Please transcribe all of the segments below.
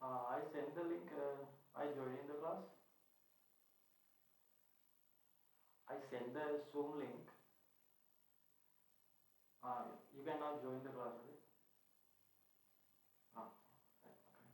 I send the link. I join in the class. I send the Zoom link. You can now join the class, right? Right, okay.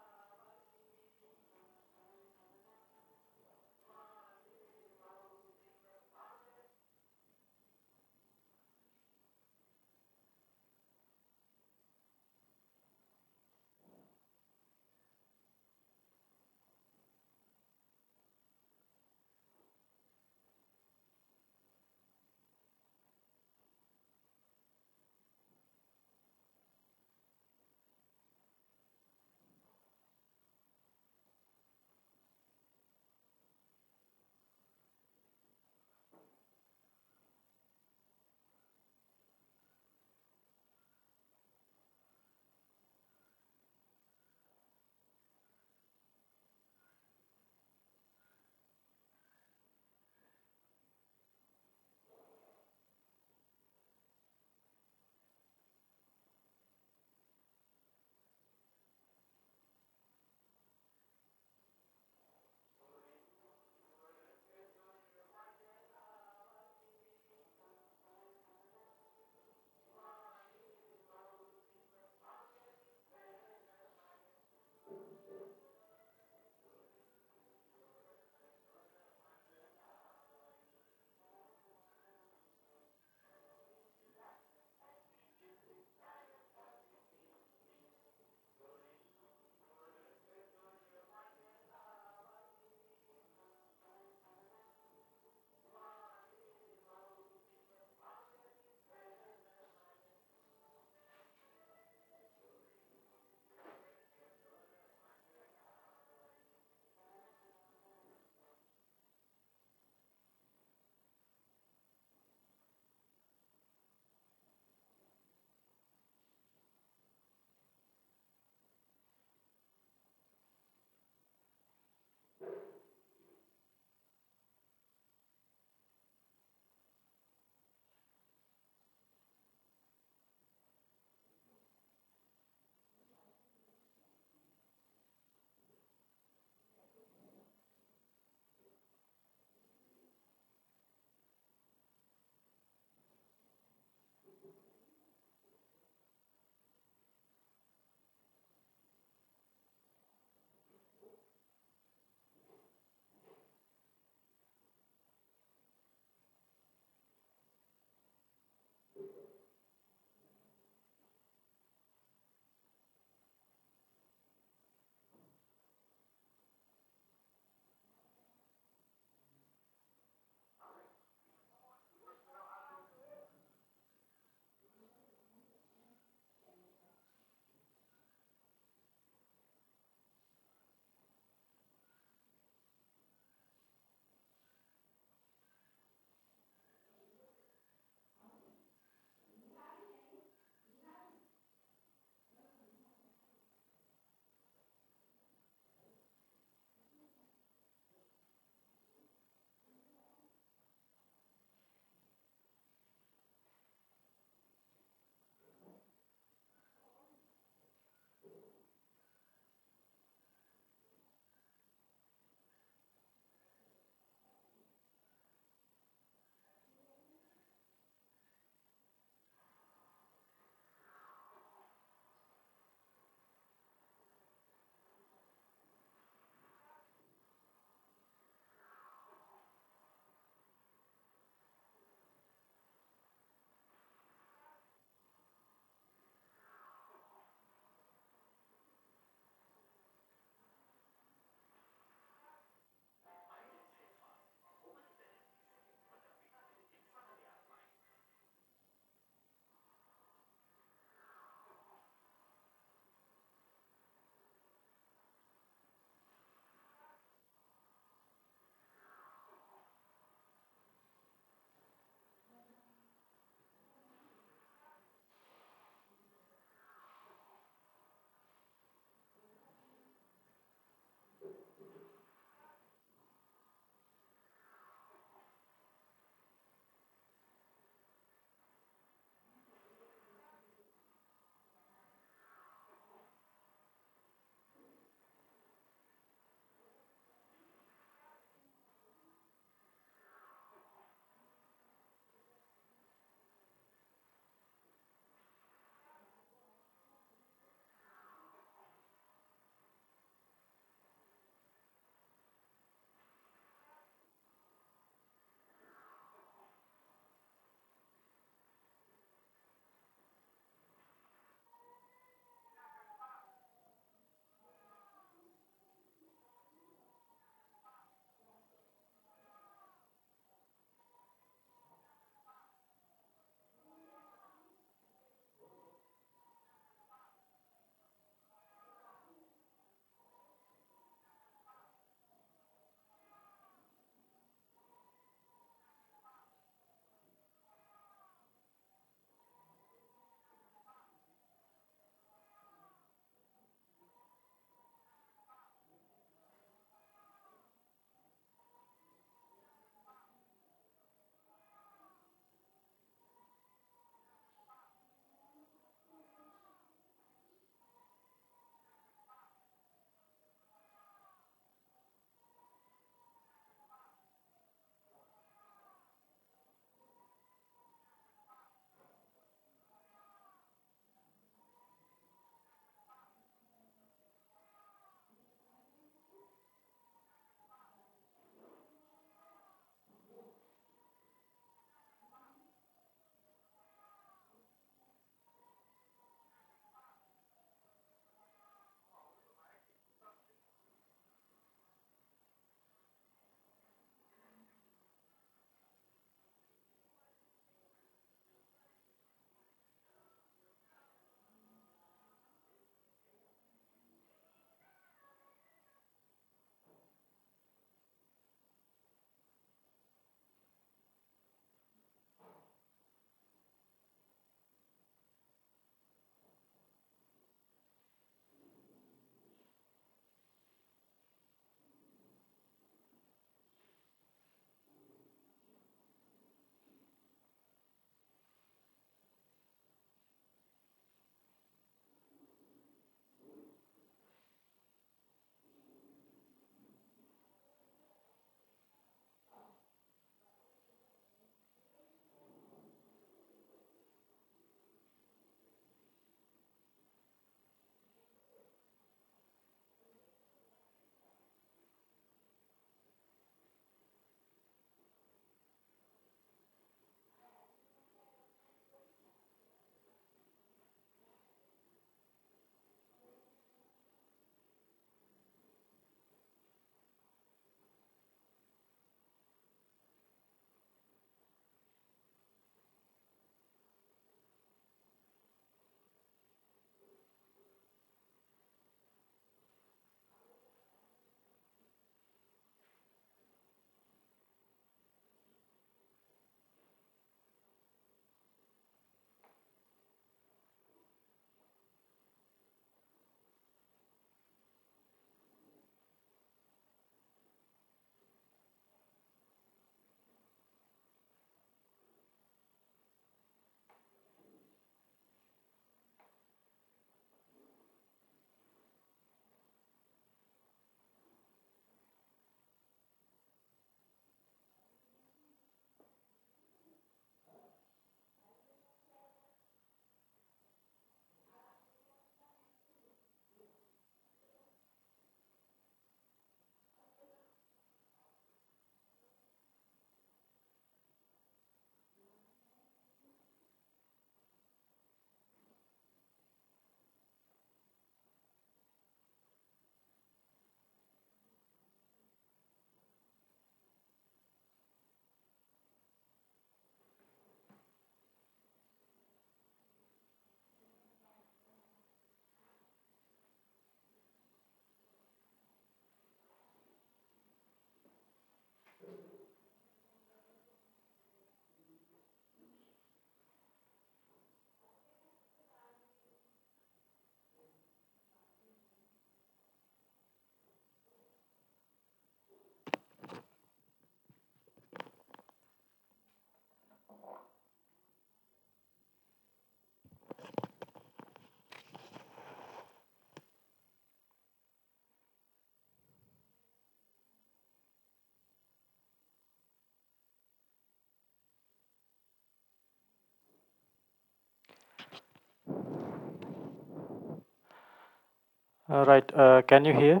Right. Can you hear?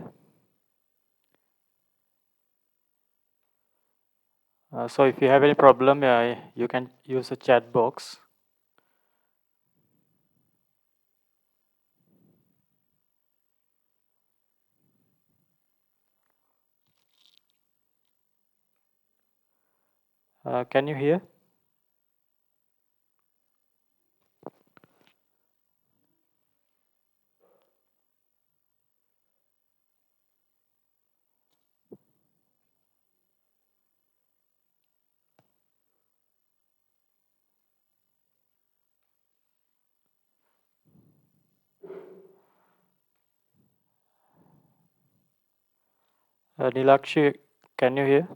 So if you have any problem, you can use the chat box. Can you hear? Nilakshi, can you hear?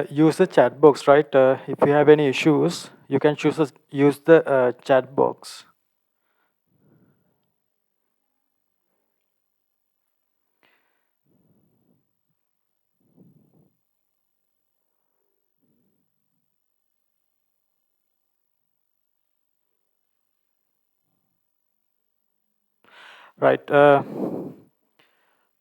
Use the chat box, right? If you have any issues, you can use the chat box. Right.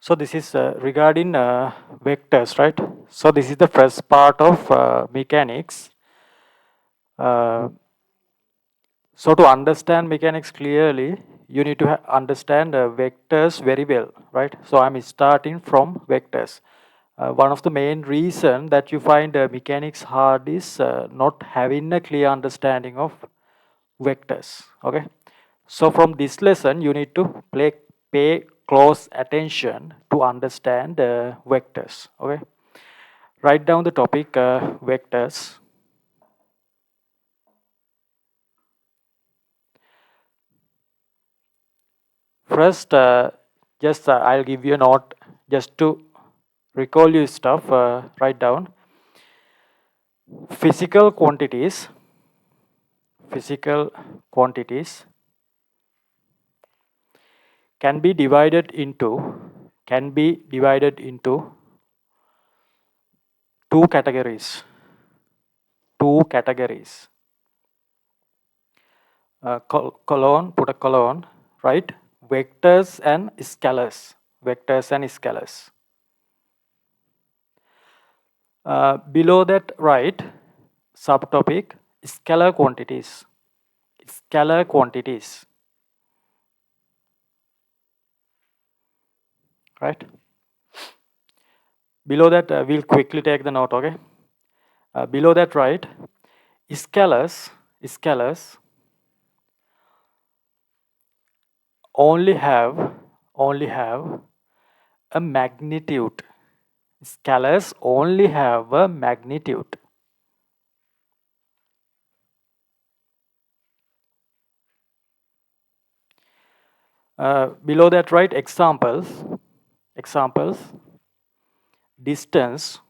So this is regarding vectors, right? So this is the first part of mechanics. So to understand mechanics clearly, you need to understand vectors very well, right? So I'm starting from vectors. One of the main reason that you find mechanics hard is not having a clear understanding of vectors. Okay, so from this lesson you need to pay close attention to understand vectors. Okay, write down the topic vectors. First, just I'll give you a note just to recall your stuff. Write down physical quantities. Physical quantities can be divided into two categories. Two categories. Colon, put a colon, right? Vectors and scalars. Vectors and scalars. Below that, write subtopic scalar quantities. Scalar quantities. Right? Below that, we'll quickly take the note, okay? Below that, write scalars only have a magnitude. Scalars only have a magnitude. Below that, write examples. Distance,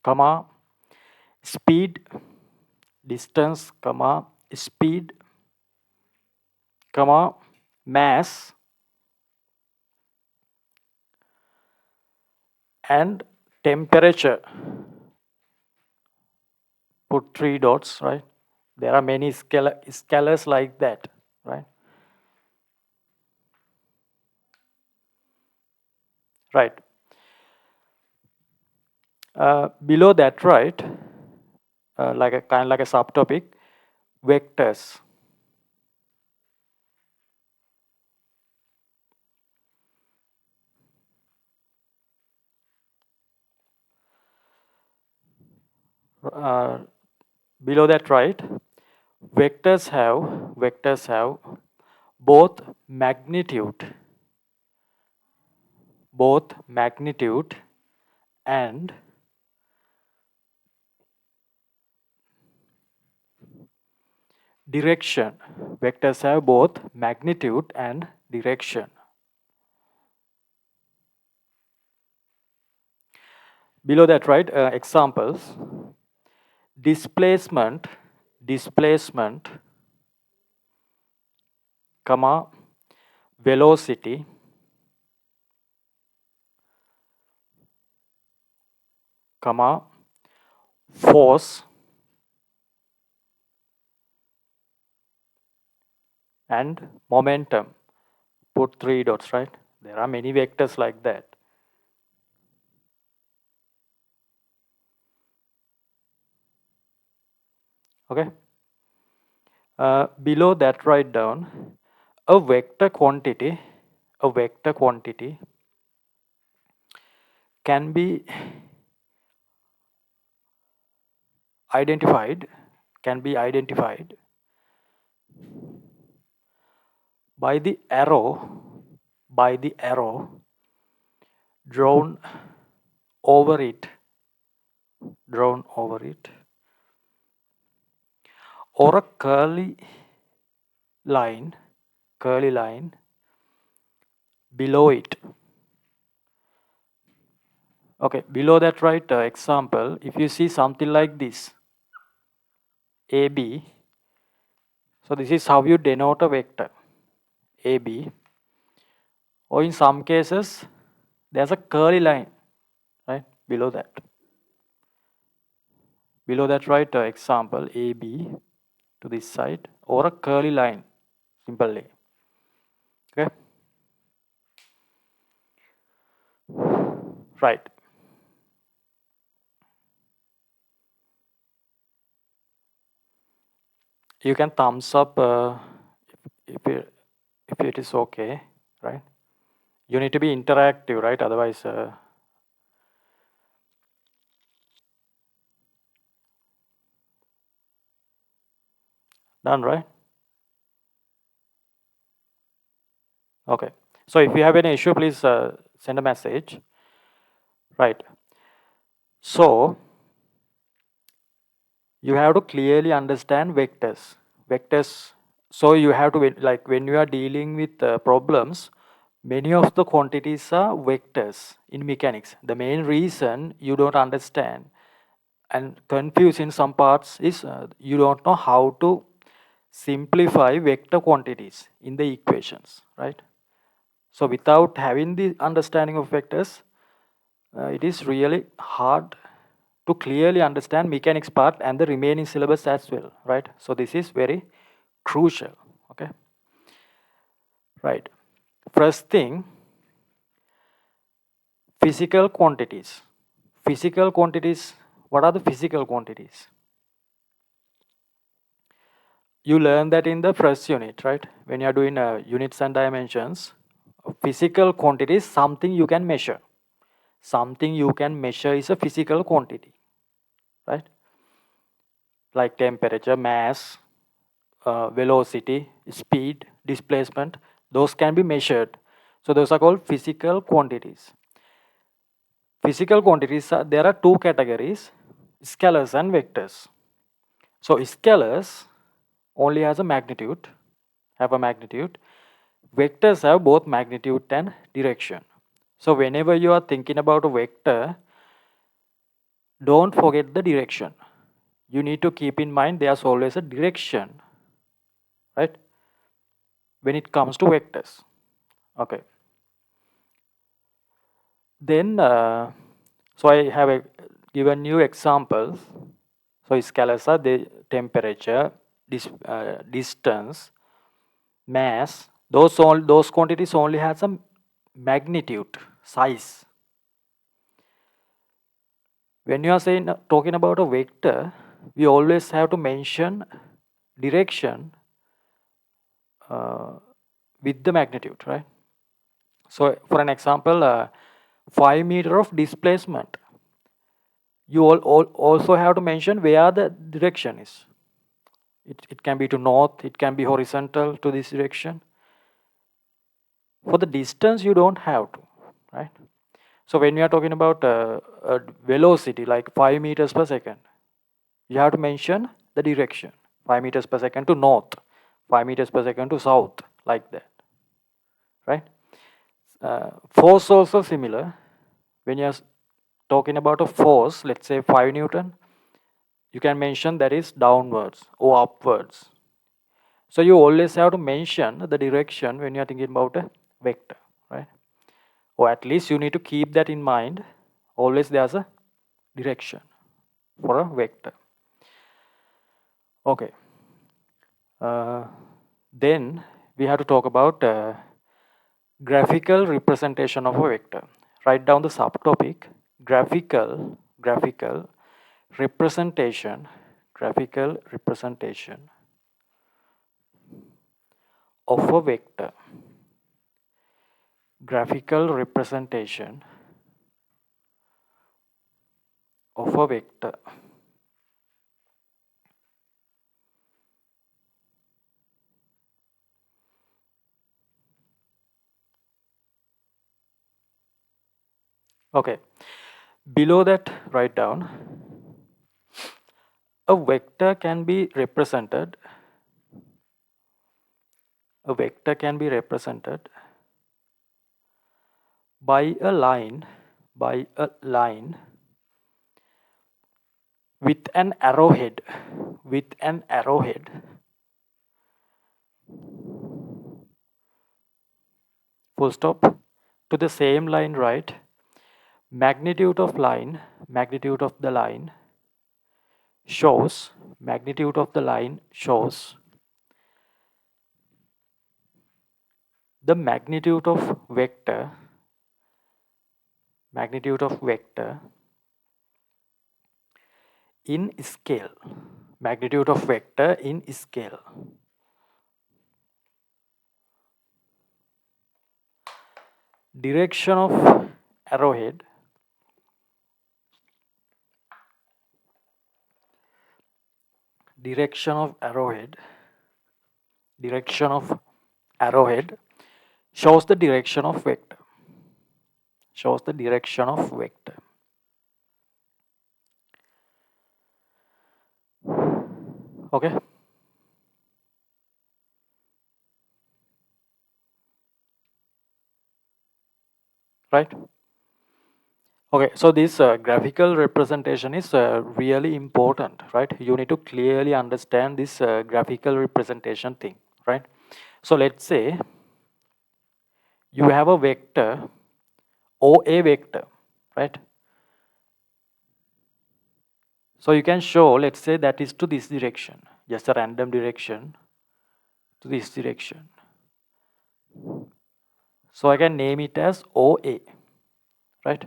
comma, speed, distance, comma, speed, comma, mass, and temperature. Put 3 dots, right? There are many scalars like that, right? Right. Below that, right, like a kind of like a subtopic, vectors. Uh, Below that, right, vectors have both magnitude, and direction. Vectors have both magnitude and direction. Below that, right, examples, displacement, comma, velocity, comma, force, and momentum. Put 3 dots, right? There are many vectors like that. Okay. Below that, write down a vector quantity. A vector quantity can be identified. Can be identified by the arrow. By the arrow drawn over it. Drawn over it. Or a line. Curly line below it. Okay, below that, write example. If you see something like this, AB, so this is how you denote a vector, AB. Or in some cases, there's a curly line, right, below that. Below that, write example, AB to this side, or a curly line, simply. Okay? Right. You can thumbs up if it is okay, right? You need to be interactive, right? Otherwise, done, right? Okay. So if you have any issue, please send a message. Right. So you have to clearly understand vectors. Vectors. So you have to, like when you are dealing with problems, many of the quantities are vectors in mechanics. The main reason you don't understand and confuse in some parts is you don't know how to simplify vector quantities in the equations, right? So without having the understanding of vectors, it is really hard to clearly understand mechanics part and the remaining syllabus as well, right? So this is very crucial. Okay, right. First thing, physical quantities. Physical quantities. What are the physical quantities? You learn that in the first unit, right? When you are doing units and dimensions, physical quantity is something you can measure. Something you can measure is a physical quantity, right? Like temperature, mass, velocity, speed, displacement, those can be measured. So those are called physical quantities. Physical quantities, there are two categories, scalars and vectors. So scalars only has a magnitude, have a magnitude. Vectors have both magnitude and direction. So whenever you are thinking about a vector, don't forget the direction. You need to keep in mind there's always a direction, right? When it comes to vectors. Okay. Then, so I have given you examples. So scalars are the temperature, distance, mass. Those quantities only have some magnitude, size. When you are talking about a vector, we always have to mention direction with the magnitude, right? So for an example, 5 meter of displacement. You also have to mention where the direction is. It can be to north, it can be horizontal to this direction. For the distance, you don't have to, right? So when you are talking about a velocity like 5 meters per second, you have to mention the direction. 5 meters per second to north, 5 meters per second to south, like that, right? Force also similar. When you are talking about a force, let's say 5 Newton, you can mention that is downwards or upwards. So you always have to mention the direction when you are thinking about a vector, right? Or at least you need to keep that in mind. Always there's a direction for a vector. Okay. Then we have to talk about graphical representation of a vector. Write down the subtopic graphical representation of a vector. Graphical representation of a vector. Okay. Below that, write down a vector can be represented. A vector can be represented by a line with an arrowhead full stop. To the same line, write magnitude of the line shows the magnitude of vector in scale. Magnitude of vector in scale. Direction of arrowhead shows the direction of vector. Okay. Right. Okay, so this graphical representation is really important, right? You need to clearly understand this graphical representation thing, right? So let's say you have a vector or a vector, right? So you can show, let's say that is to this direction, just a random direction to this direction. So I can name it as OA, right?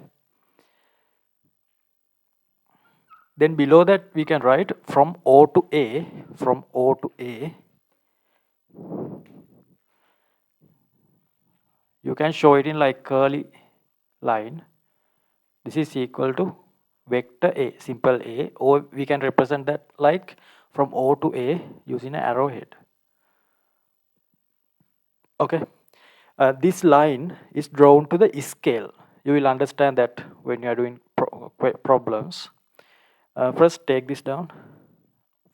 Then below that we can write from O to A, you can show it in like curly line. This is equal to vector A, simple A, or we can represent that like from O to A using an arrowhead. Okay, this line is drawn to the scale. You will understand that when you are doing problems. First take this down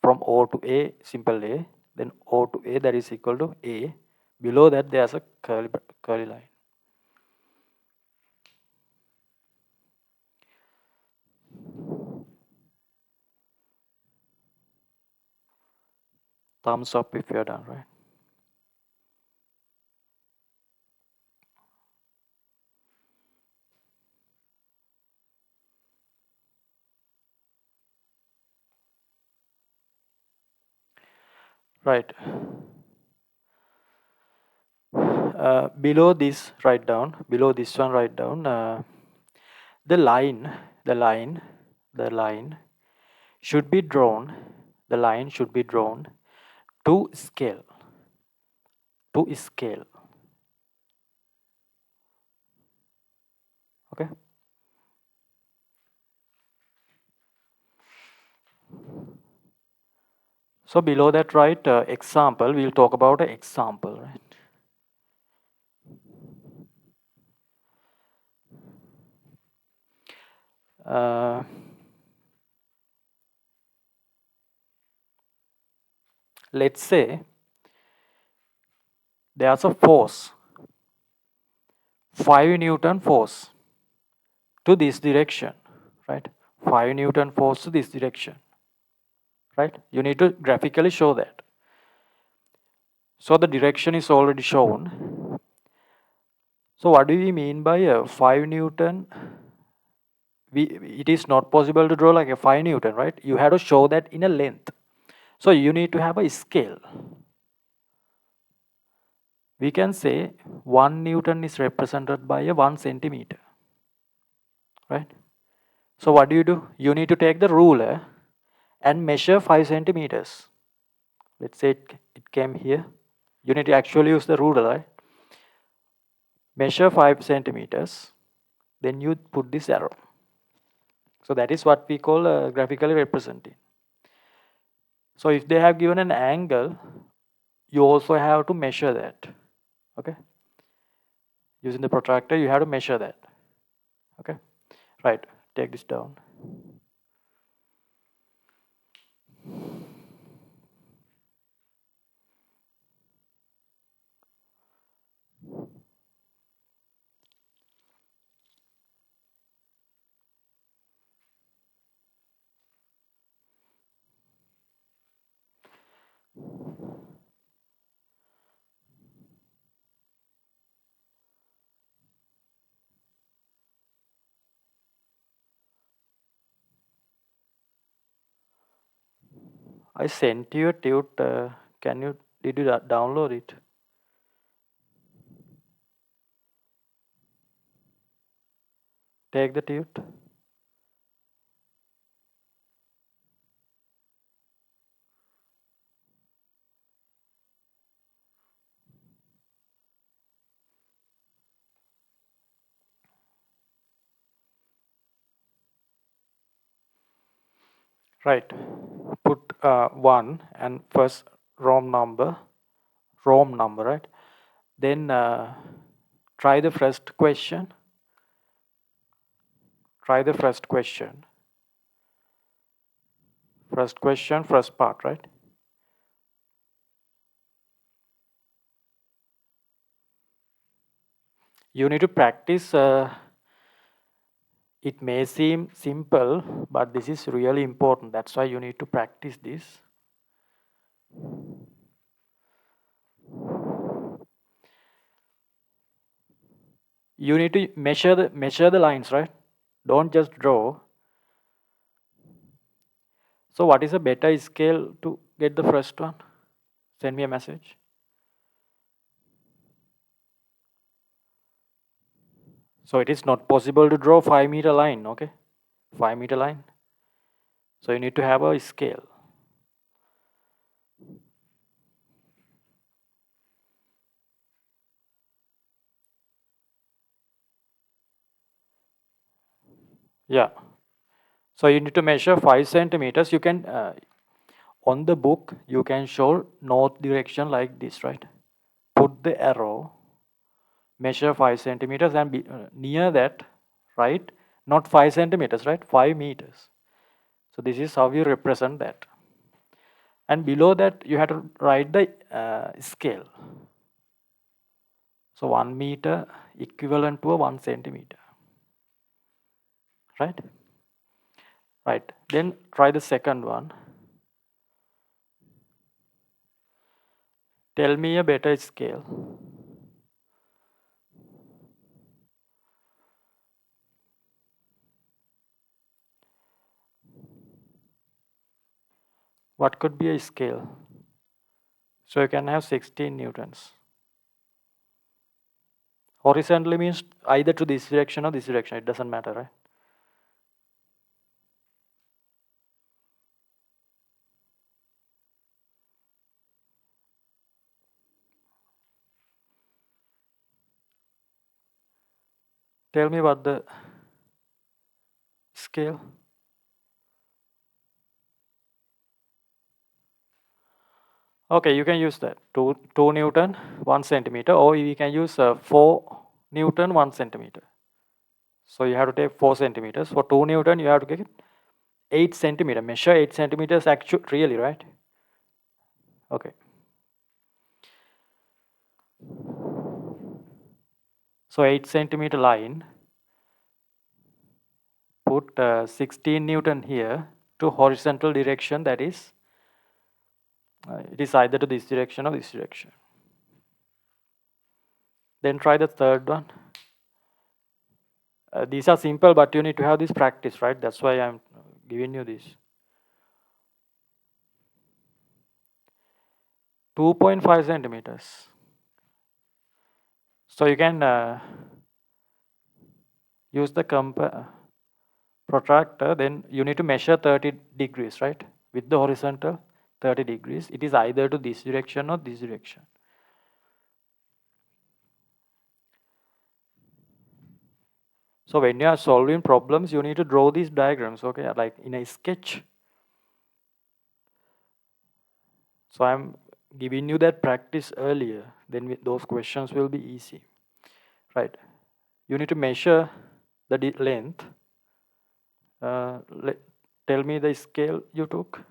from O to A, simple A, then O to A, that is equal to A. Below that there's a curly line. Thumbs up if you're done, right? Right. Below this, write down. Below this one, write down. The line should be drawn. The line should be drawn to scale. Okay. So below that, write example. We'll talk about an example, right? Let's say there's a force, 5 Newton force to this direction. right? 5 Newton force to this direction, right? You need to graphically show that. So the direction is already shown. So what do we mean by a 5 Newton? It is not possible to draw like a 5 Newton, right? You have to show that in a length. So you need to have a scale. We can say 1 Newton is represented by a 1 centimeter, right? So what do? You need to take the ruler and measure 5 centimeters. Let's say it came here. You need to actually use the ruler, right? Measure 5 centimeters. Then you put this arrow. So that is what we call graphically representing. So if they have given an angle, you also have to measure that. Okay? Using the protractor, you have to measure that. Okay? Right. Take this down. I sent you a tute. Did you download it? Take the tute. Right. Put 1 and first ROM number, right? Then try the first question. Try the first question. First question, first part, right? You need to practice. It may seem simple, but this is really important. That's why you need to practice this. You need to measure the lines, right? Don't just draw. So what is a better scale to get the first one? Send me a message. So it is not possible to draw 5-meter line, okay? 5-meter line. So you need to have a scale. Yeah. So you need to measure 5 centimeters. You can, on the book, you can show north direction like this, right? Put the arrow, measure 5 centimeters and be near that, right? Not 5 centimeters, right? 5 meters. So this is how you represent that. And below that, you have to write the scale. So 1 meter equivalent to a 1 centimeter, right? Right. Then try the second one. Tell me a better scale. What could be a scale? So you can have 16 newtons. Horizontally means either to this direction or this direction. It doesn't matter, right? Tell me what the scale. Okay, you can use that. 2 Newton, 1 centimeter, or we can use 4 Newton, 1 centimeter. So you have to take 4 centimeters. For 2 Newton, you have to get 8 centimeter. Measure 8 centimeters actually, really, right? Okay. So 8 centimeter line. put 16 Newton here to horizontal direction, that is, it is either to this direction or this direction. Then try the third one. These are simple, but you need to have this practice, right? That's why I'm giving you this. 2.5 centimeters. So you can use the protractor, then you need to measure 30 degrees, right? With the horizontal 30 degrees. It is either to this direction or this direction. So when you are solving problems, you need to draw these diagrams, okay, like in a sketch. So I'm giving you that practice earlier, then those questions will be easy, right? You need to measure the length. Tell me the scale you took.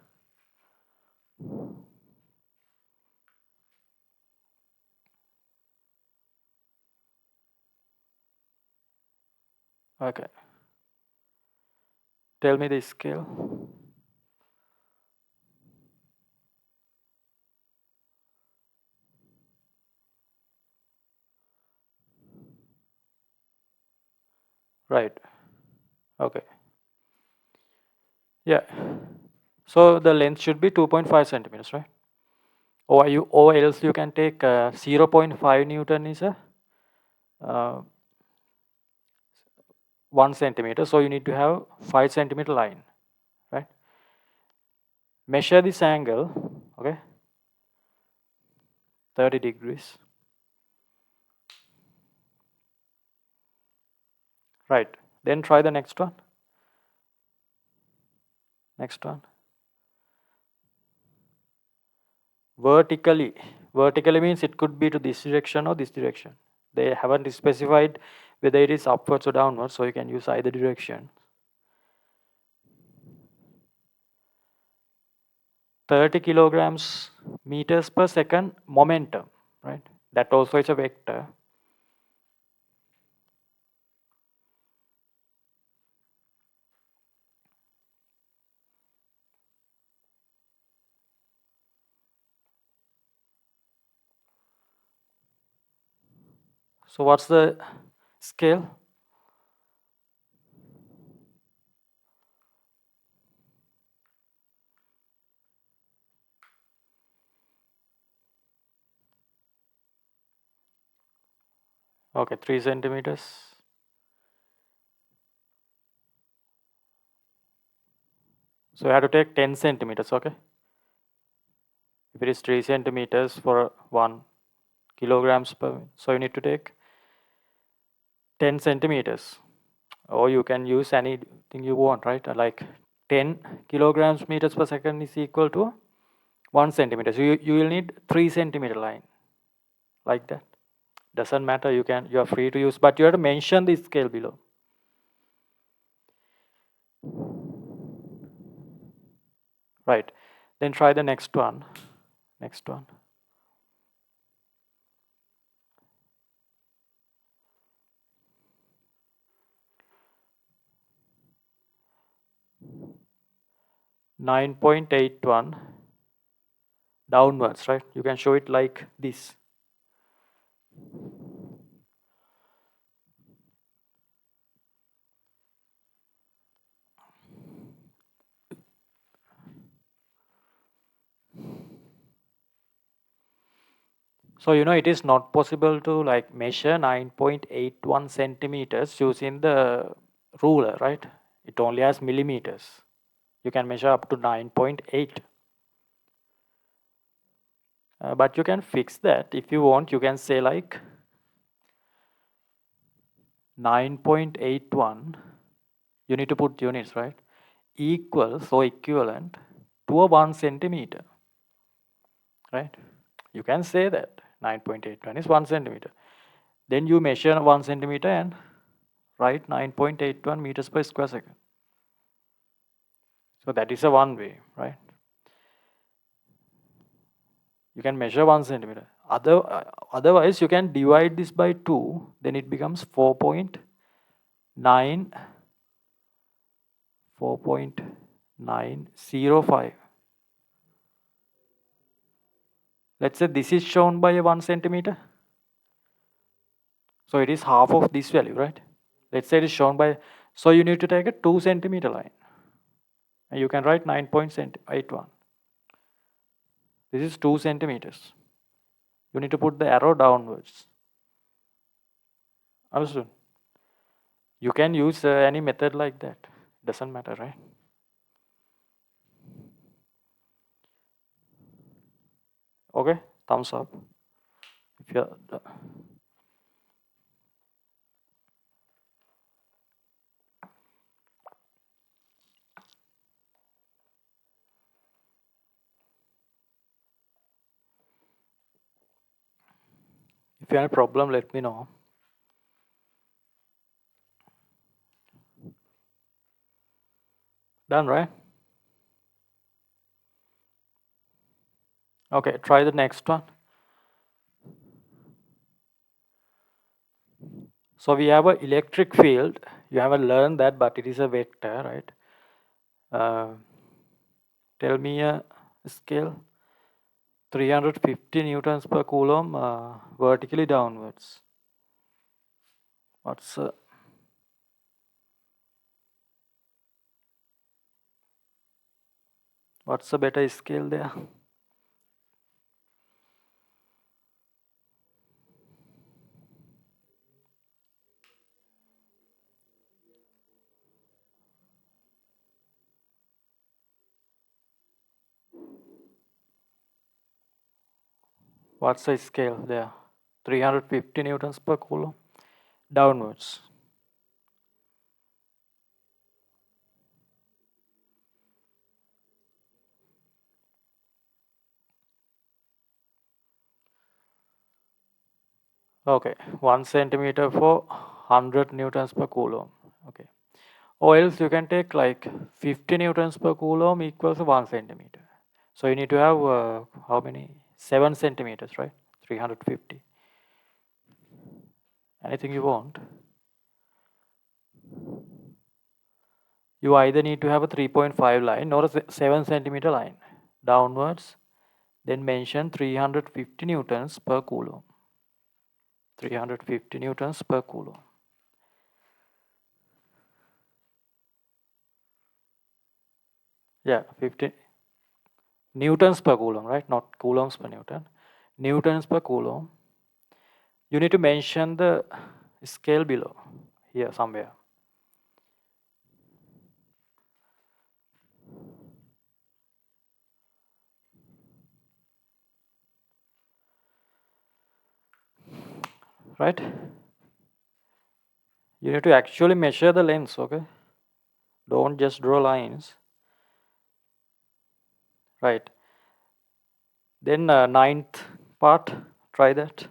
Okay. Tell me the scale. Right. Okay. Yeah. So the length should be 2.5 centimeters, right? Or else you can take 0.5 Newton is a 1 centimeter. So you need to have 5 centimeter line, right? Measure this angle, okay? 30 degrees. Right. Then try the next one. Next one. Vertically. Vertically means it could be to this direction or this direction. They haven't specified whether it is upwards or downwards, so you can use either direction. 30 kilograms meters per second momentum, right? That also is a vector. So what's the scale? Okay, 3 centimeters. So you have to take 10 centimeters, okay? If it is 3 centimeters for 1 kilograms per, so you need to take 10 centimeters. Or you can use anything you want, right? Like 10 kilograms meters per second is equal to 1 centimeter. So you will need 3 centimeter line, like that. Doesn't matter, you are free to use, but you have to mention the scale below. Right. Then try the next one. Next one. .81 downwards, right? You can show it like this. So it is not possible to like measure 9.81 centimeters using the ruler, right? It only has millimeters. You can measure up to 9.8. But you can fix that. If you want, you can say like 9.81. You need to put units, right? Equals or equivalent to a 1 centimeter, right? You can say that 9.81 is 1 centimeter. Then you measure 1 centimeter and write 9.81 meters per square second. So that is a one way, right? You can measure 1 centimeter. Otherwise, you can divide this by 2, then it becomes 4.9 4.905. Let's say this is shown by a 1 centimeter. So it is half of this value, right? Let's say it is shown by, so you need to take a 2 centimeter line. And you can write 9.81. This is 2 centimeters. You need to put the arrow downwards. Understood? You can use any method like that. Doesn't matter, right? Okay, thumbs up. If you're if you have a problem, let me know. Done, right? Okay, try the next one. So we have an electric field. You haven't learned that, but it is a vector, right? Tell me a scale. 350 newtons per coulomb vertically downwards. What's a better scale there? What's the scale there? 350 newtons per coulomb downwards. Okay, 1 centimeter for 100 newtons per coulomb. Okay. Or else you can take like 50 newtons per coulomb equals 1 centimeter. So you need to have how many? 7 centimeters, right? 350. Anything you want. You either need to have a 3.5 line or a 7 centimeter line downwards, then mention 350 newtons per coulomb. 350 newtons per coulomb. Yeah, 50 newtons per coulomb, right? Not coulombs per newton. Newtons per coulomb. You need to mention the scale below, here somewhere. Right? You need to actually measure the lengths, okay? Don't just draw lines. Right. Then ninth part, try that.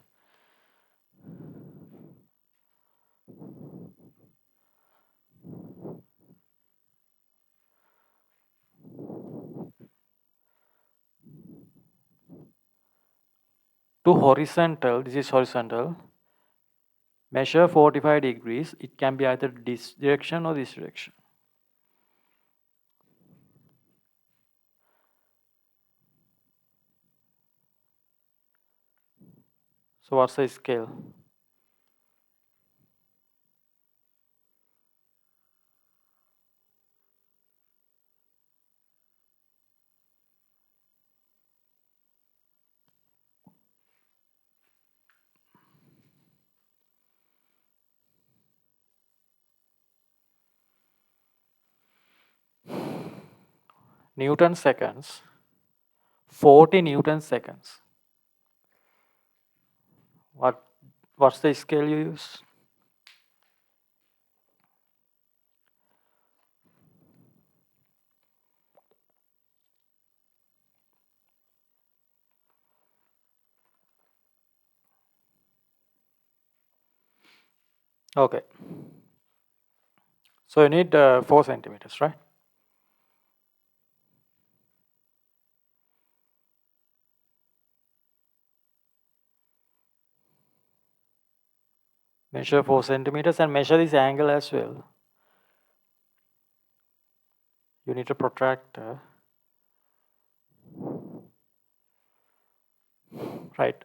To horizontal, this is horizontal, measure 45 degrees. It can be either this direction or this direction. So what's the scale? Newton seconds. 40 Newton seconds. What's the scale you use? Okay. So you need 4 centimeters, right? Measure 4 centimeters and measure this angle as well. you need a protractor, right?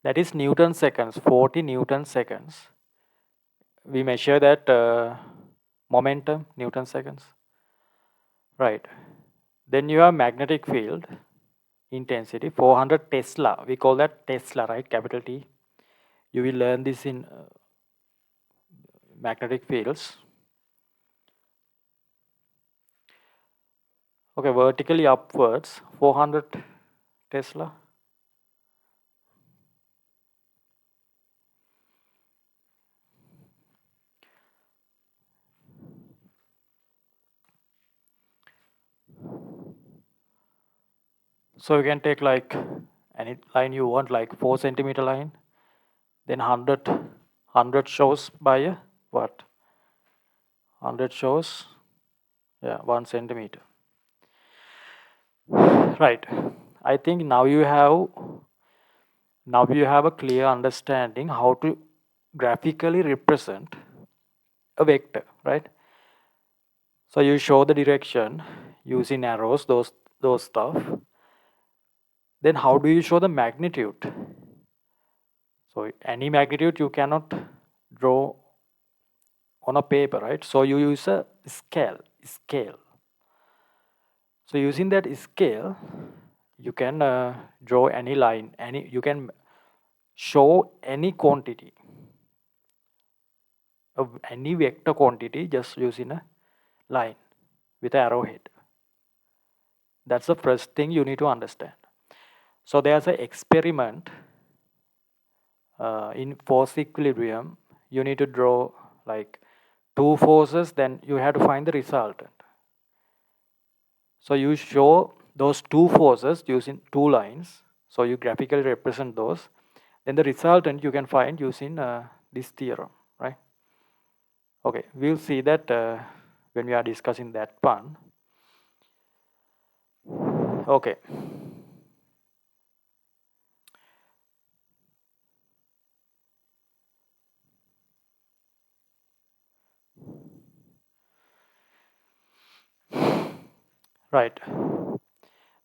That is Newton seconds, 40 Newton seconds. We measure that momentum, Newton seconds, right? Then you have magnetic field intensity, 400 Tesla. We call that Tesla, right? Capital T. You will learn this in magnetic fields. Okay, vertically upwards, 400 Tesla. So you can take like any line you want, like 4 centimeter line, then 100 shows by a what? 100 shows, yeah, 1 centimeter. Right. I think now you have a clear understanding how to graphically represent a vector, right? So you show the direction using arrows, those stuff. Then how do you show the magnitude? So any magnitude you cannot draw on a paper, right? So you use a scale. So using that scale, you can draw any line, you can show any quantity of any vector quantity just using a line with an arrowhead. That's the first thing you need to understand. So there's an experiment in force equilibrium. You need to draw like two forces, then you have to find the resultant. So you show those two forces using two lines. So you graphically represent those. Then the resultant you can find using this theorem, right? Okay, we'll see that when we are discussing that one. Okay. Right.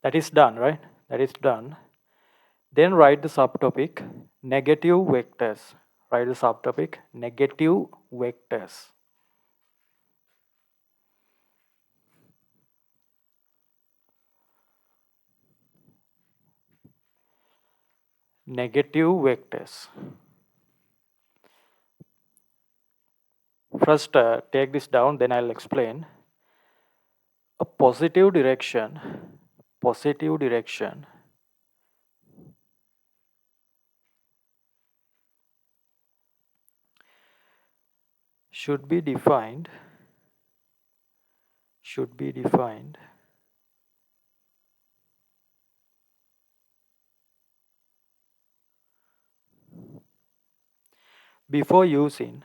That is done, right? That is done. Then write the subtopic negative vectors. Write the subtopic negative vectors. Negative vectors. First, take this down, then I'll explain. A positive direction should be defined before using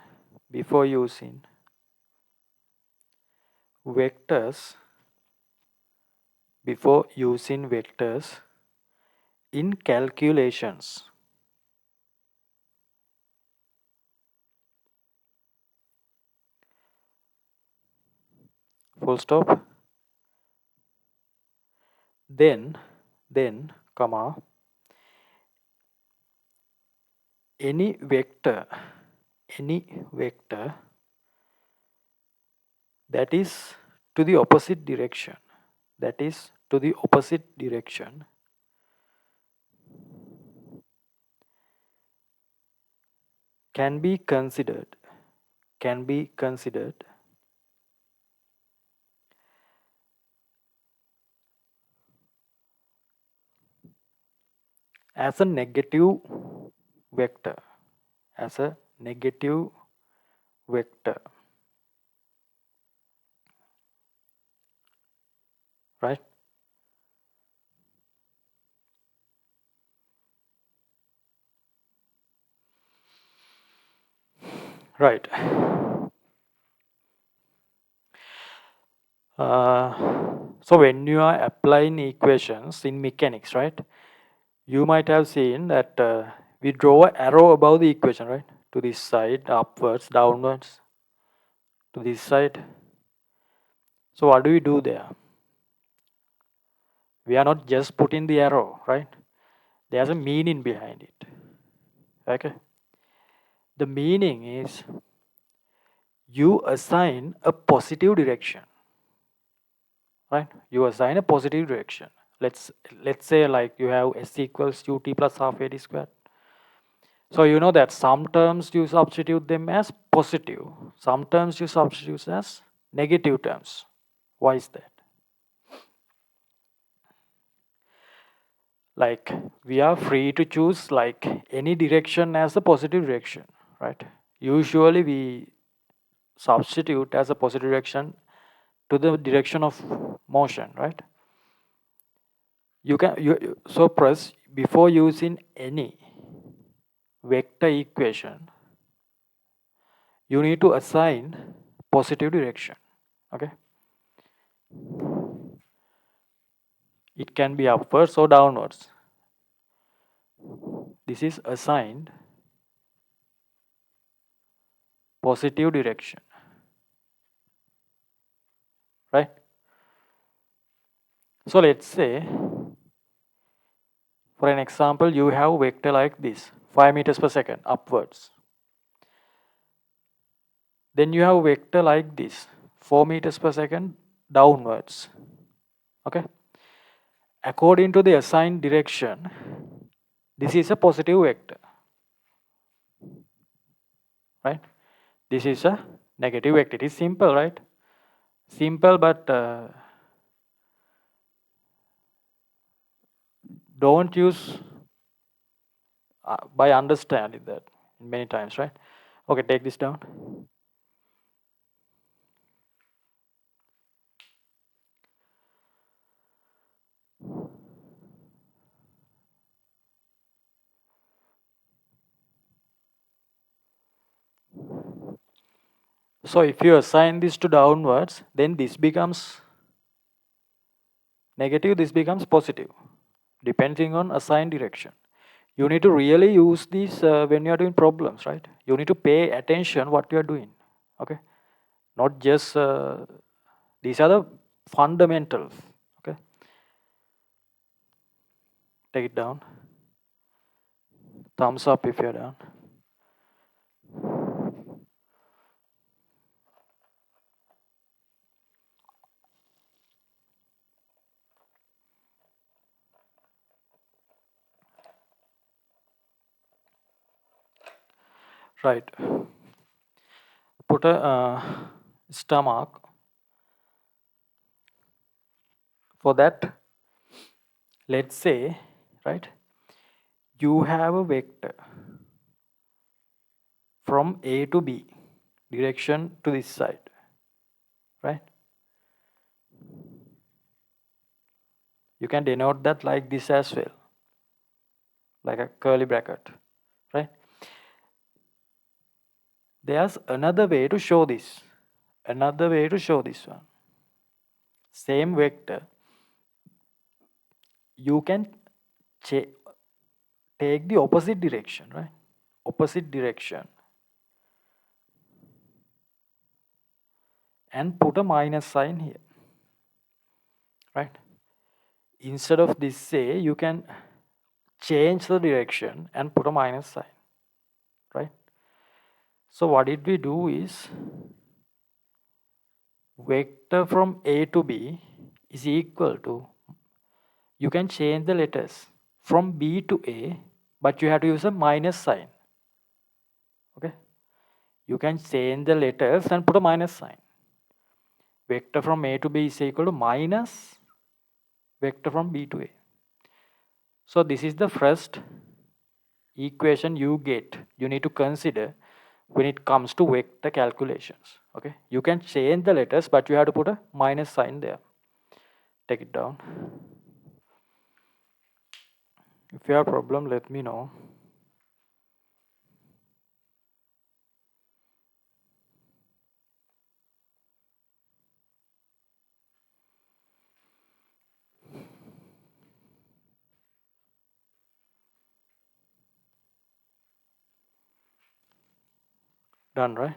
vectors in calculations. Full stop. Then comma, any vector that is to the opposite direction can be considered as a negative vector, right? Right. So when you are applying equations in mechanics, right, you might have seen that we draw an arrow above the equation, right, to this side, upwards, downwards, to this side. So what do we do there? We are not just putting the arrow, right? There's a meaning behind it. Okay? The meaning is you assign a positive direction, right? You assign a positive direction. Let's say like you have s equals ut plus half ad squared. So you know that some terms you substitute them as positive, some terms you substitute as negative terms. Why is that? Like we are free to choose like any direction as a positive direction, right? Usually we substitute as a positive direction to the direction of motion, right? So press before using any vector equation, you need to assign positive direction. Okay, it can be upwards or downwards. This is assigned positive direction, right? So let's say for an example you have a vector like this 5 meters per second upwards. Then you have a vector like this 4 meters per second downwards. Okay, according to the assigned direction, this is a positive vector, right? This is a negative vector. It is simple, right? Simple, but don't use by understanding that many times, right? Okay, take this down. So if you assign this to downwards, then this becomes negative, this becomes positive, depending on assigned direction. You need to really use this when you are doing problems, right? You need to pay attention what you are doing, okay? Not just, these are the fundamentals, okay? Take it down. Thumbs up if you're done. Right. Put a star mark. For that, let's say, right, you have a vector from A to B, direction to this side, right? You can denote that like this as well, like a curly bracket, right? There's another way to show this. Another way to show this one. Same vector. You can take the opposite direction, right? Opposite direction. And put a minus sign here, right? Instead of this say, you can change the direction and put a minus sign, right? So what did we do is vector from A to B is equal to, you can change the letters from B to A, but you have to use a minus sign. Okay, you can change the letters and put a minus sign. Vector from A to B is equal to minus vector from B to A. So this is the first equation you need to consider when it comes to vector calculations. Okay, you can change the letters, but you have to put a minus sign there. Take it down. If you have a problem, let me know. Done, right?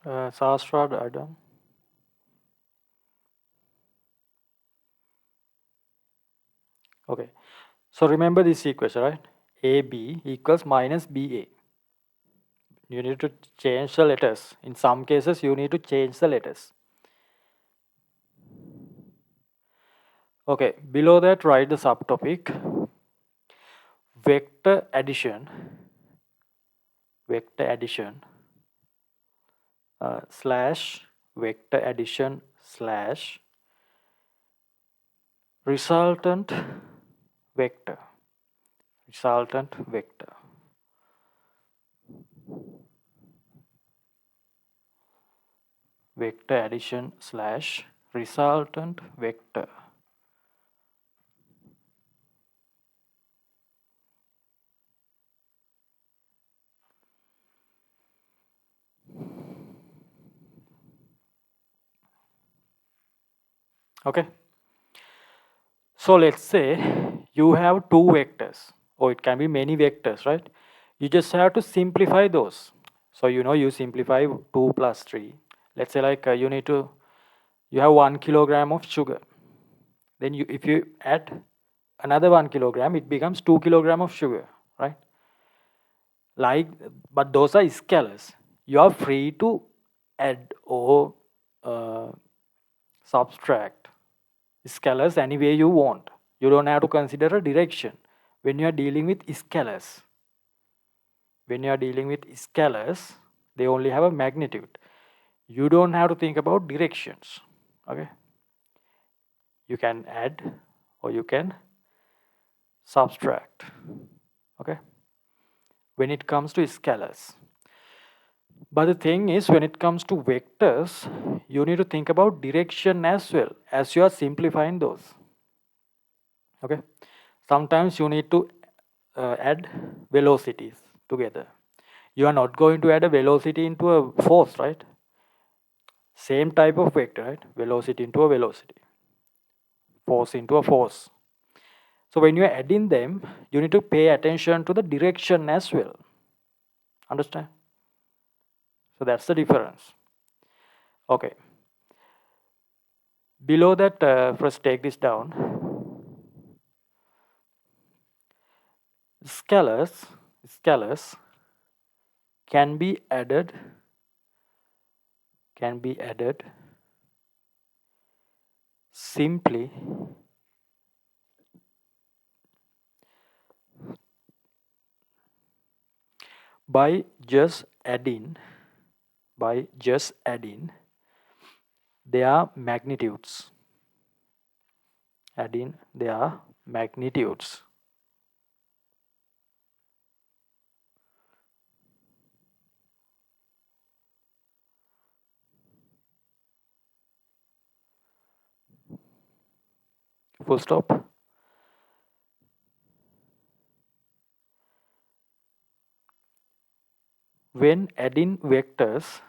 Sahasrara, I don't. Okay. So remember this equation, right? AB equals minus BA. You need to change the letters. In some cases, you need to change the letters. Okay. Below that, write the subtopic. Vector addition. Vector addition. Slash vector addition slash resultant vector. Resultant vector. Vector addition slash resultant vector. Okay. So let's say you have two vectors, or it can be many vectors, right? You just have to simplify those. So you simplify 2 plus 3. Let's say like you have 1 kilogram of sugar. Then if you add another 1 kilogram, it becomes 2 kilogram of sugar, right? Like, but those are scalars. You are free to add or uh, subtract scalars any way you want. You don't have to consider a direction when you are dealing with scalars. When you are dealing with scalars, they only have a magnitude. You don't have to think about directions. Okay, you can add or you can subtract. Okay, when it comes to scalars. But the thing is, when it comes to vectors, you need to think about direction as well as you are simplifying those. Okay, sometimes you need to add velocities together. You are not going to add a velocity into a force, right? Same type of vector, right? Velocity into a velocity, force into a force. So when you are adding them, you need to pay attention to the direction as well. Understand? So that's the difference. Okay. Below that, first take this down. Scalars can be added simply by just adding their magnitudes. Adding their magnitudes. Full stop. When adding vectors,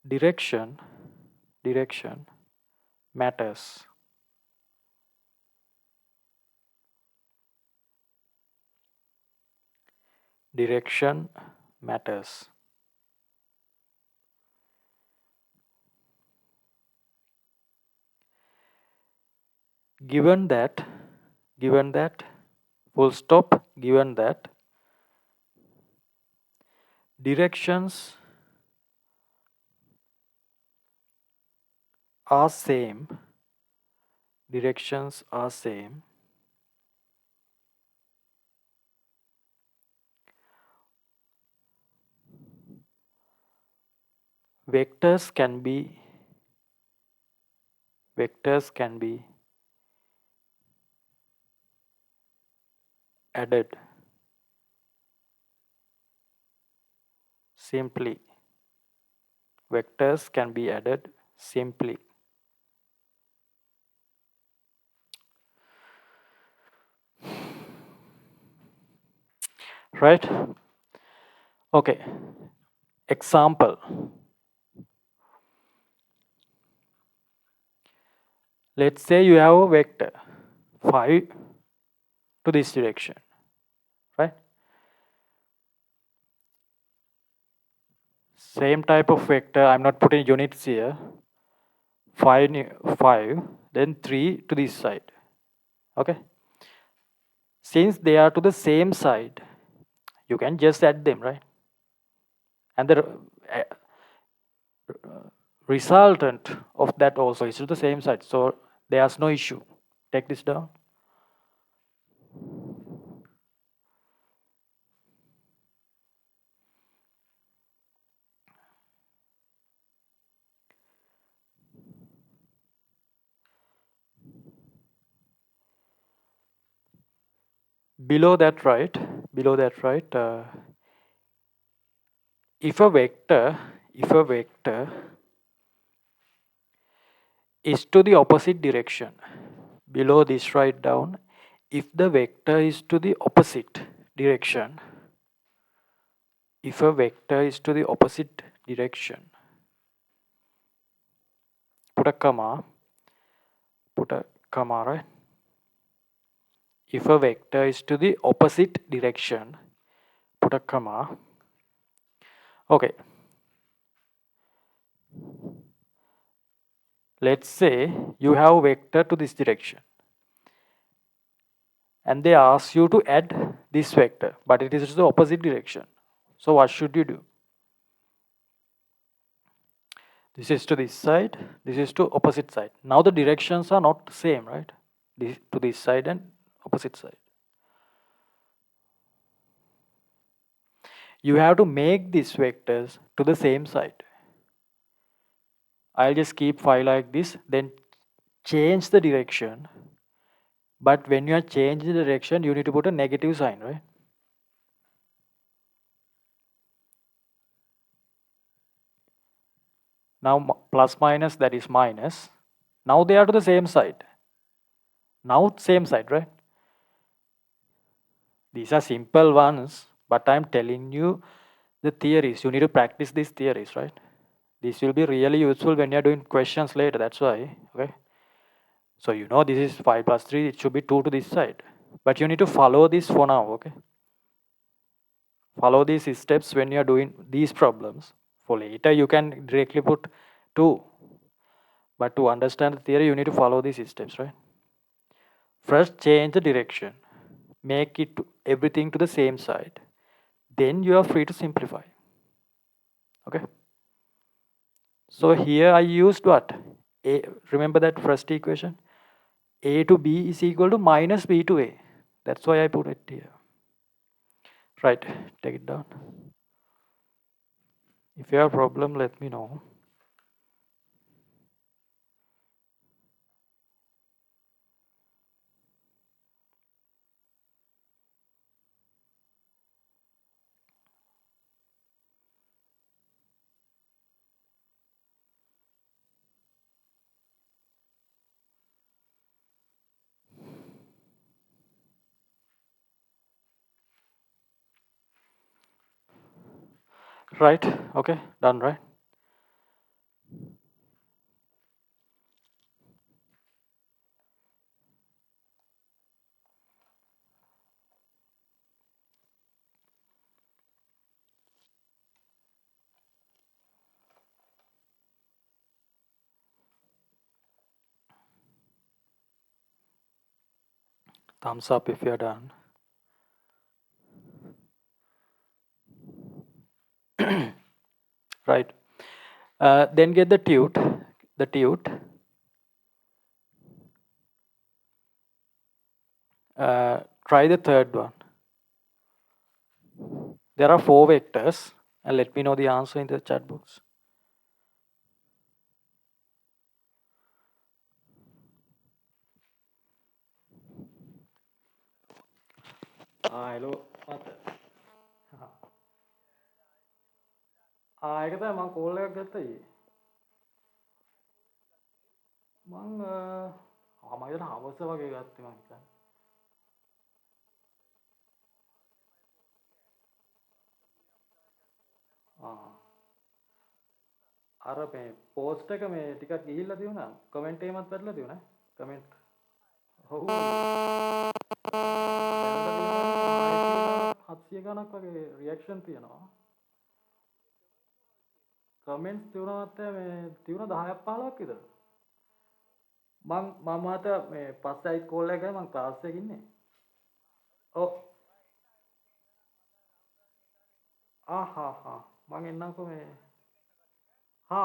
direction matters. Direction matters. Given that, full stop, given that directions are same, vectors can be added simply. Vectors can be added simply. Right? Okay. Example. Let's say you have a vector 5 to this direction, right? Same type of vector, I'm not putting units here. 5, 5, then 3 to this side. Okay. Since they are to the same side, you can just add them, right? And the resultant of that also is to the same side. So there's no issue. Take this down. Below that, right? Below that, right? If a vector is to the opposite direction, below this, write down, if the vector is to the opposite direction, if a vector is to the opposite direction, put a comma, right? If a vector is to the opposite direction, put a comma. Okay. Let's say you have a vector to this direction and they ask you to add this vector, but it is to the opposite direction. So what should you do? This is to this side, this is to opposite side. Now the directions are not same, right? This to this side and opposite side. You have to make these vectors to the same side. I'll just keep 5 like this, then change the direction. But when you are changing the direction, you need to put a negative sign, right? Now plus minus, that is minus. Now they are to the same side. Now same side, right? These are simple ones, but I'm telling you the theories. You need to practice these theories, right? This will be really useful when you're doing questions later. That's why, okay? So you know this is 5 plus 3. It should be 2 to this side. But you need to follow this for now, okay? Follow these steps when you're doing these problems. For later, you can directly put 2. But to understand the theory, you need to follow these steps, right? First, change the direction. Make it everything to the same side. Then you are free to simplify. Okay. So here I used what? A, remember that first equation? A to B is equal to minus B to A. That's why I put it here. Right, take it down. If you have a problem, let me know. Right, okay, done, right? Thumbs up if you're done. Right. Then get the tute. Try the third one. There are 4 vectors, and let me know the answer in the chat box. Hello. ඒක තමයි මම call එකක් ගත්තයි. මං මම හවස වගේ ගත්තේ මං හිතන්නේ. අර මේ පෝස්ට් එක මේ ටිකක් ගිහිල්ලා තියුණා. කමෙන්ට් එකමත් වැටලා තියුණා. කමෙන්ට්. ඔව්. දැනට තියෙනවා 700 ගණක් වගේ රියැක්ෂන් තියෙනවා. කමෙන්ට්ස් තියුණා මහත්තයා මේ තියුණා 10ක් 15ක් විතර. මම මහත්තයා මේ පස්සේ අයිත් කෝල් එකක් ගියා මම ක්ලාස් එකේ ඉන්නේ. ඔව්. හා හා මම එන්නම්කෝ මේ හා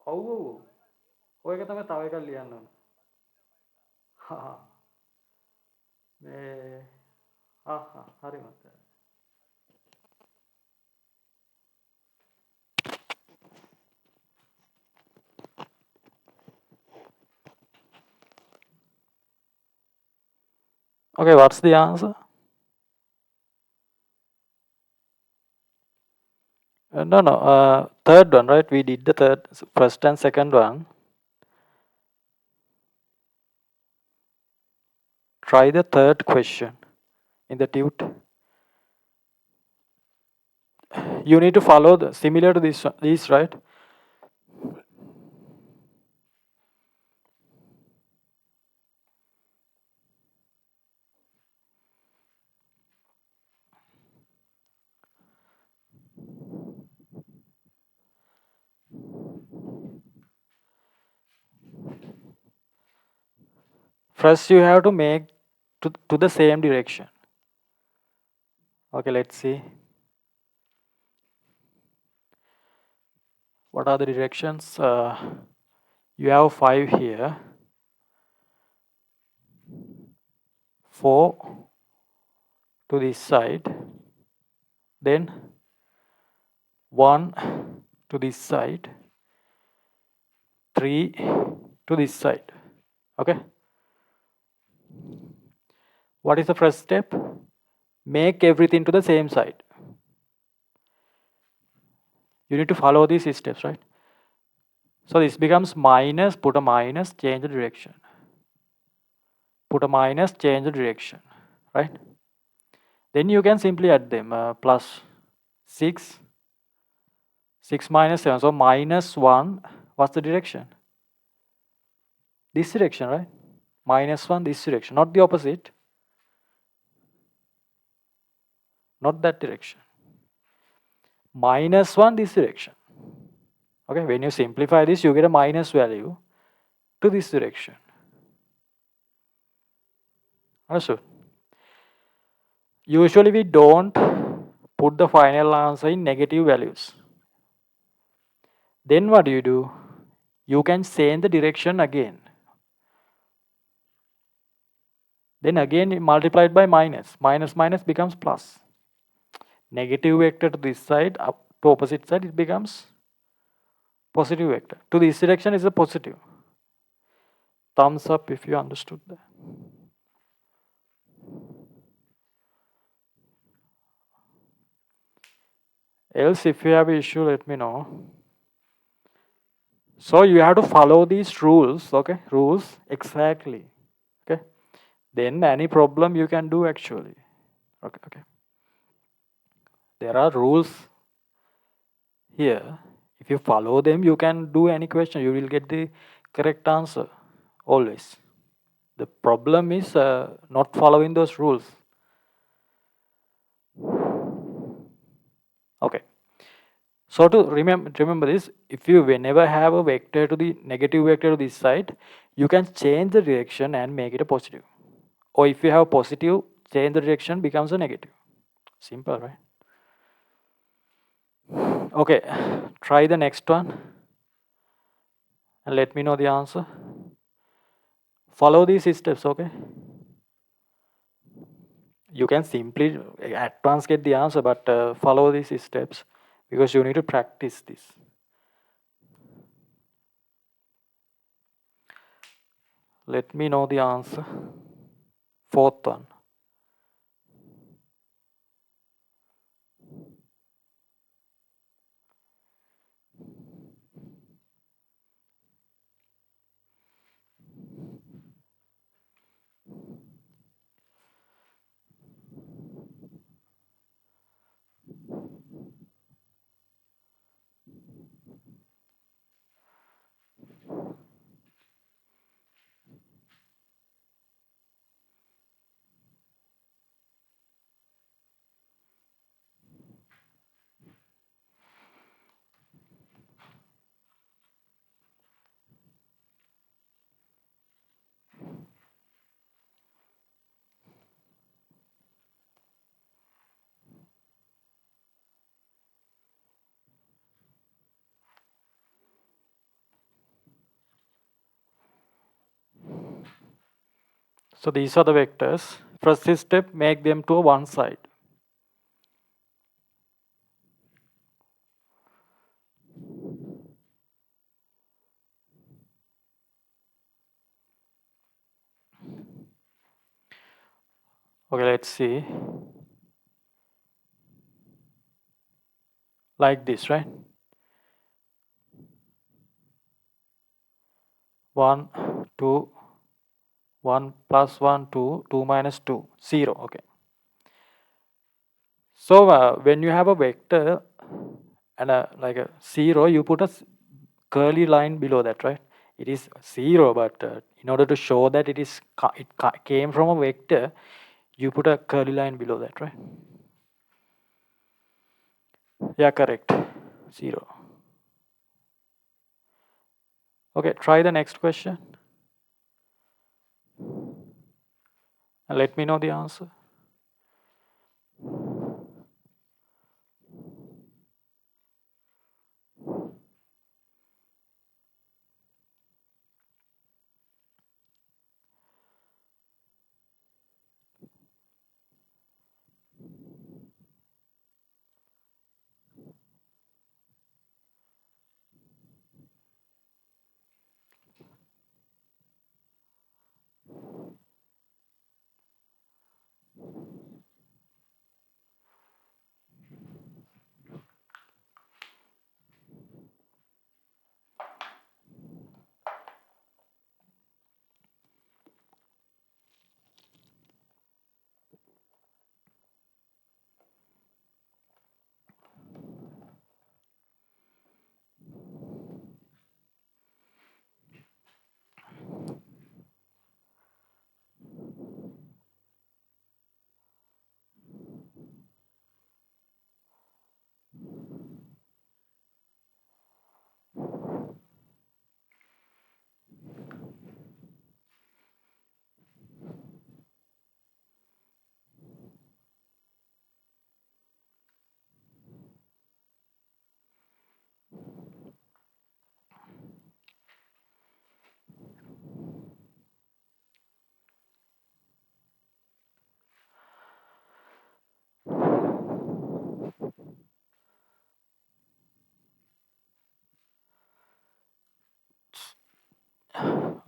ඔව් ඔව් ඔව්. ඔය එක තමයි තව එකක් ලියන්න ඕන. හා මේ හරි මහත්තයා. Okay, what's the answer? No, no. Third one, right? We did the first and second one. Try the third question in the tute. You need to follow the similar to these, right? First, you have to make to the same direction. Okay, let's see. What are the directions? You have 5 here, 4 to this side, then 1 to this side, 3 to this side. Okay. What is the first step? Make everything to the same side. You need to follow these steps, right? So this becomes minus, put a minus, change the direction. Put a minus, change the direction, right? Then you can simply add them, plus 6, 6 minus 7, so minus 1, what's the direction? This direction, right? Minus 1, this direction, not the opposite. Not that direction. Minus 1, this direction. Okay, when you simplify this, you get a minus value to this direction. Understood? Usually we don't put the final answer in negative values. Then what do? You can change the direction again. Then again multiplied by minus. Minus minus becomes plus. Negative vector to this side, up to opposite side, it becomes positive vector. To this direction is a positive. Thumbs up if you understood that. Else, if you have an issue, let me know. So you have to follow these rules, okay? Rules exactly, okay? Then any problem you can do actually, okay? There are rules here. If you follow them, you can do any question. You will get the correct answer, always. The problem is not following those rules. Okay. So to remember this, if you whenever have a vector to the negative vector to this side, you can change the direction and make it a positive. Or if you have positive, change the direction becomes a negative. Simple, right? Okay, try the next one and let me know the answer. Follow these steps, okay? You can simply at once get the answer, but follow these steps because you need to practice this. Let me know the answer. Fourth one. So these are the vectors. First step, make them to one side. Okay, let's see. Like this, right? 1, 2, 1 plus 1, 2, 2 minus 2, 0. Okay. So when you have a vector and like a 0, you put a curly line below that, right? It is 0, but in order to show that it came from a vector, you put a curly line below that, right? Yeah, correct. 0. Okay, try the next question and let me know the answer.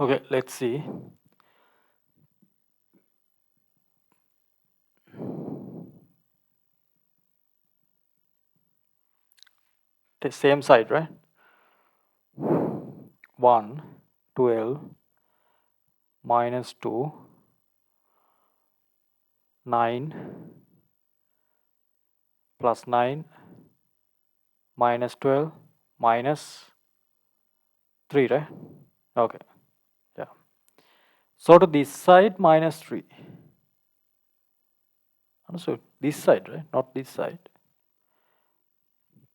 Okay, let's see. The same side, right? 1, 12, minus 2, 9, plus 9, minus 12, minus 3, right? Okay, yeah. So to this side, minus 3. Understood? This side, right? Not this side.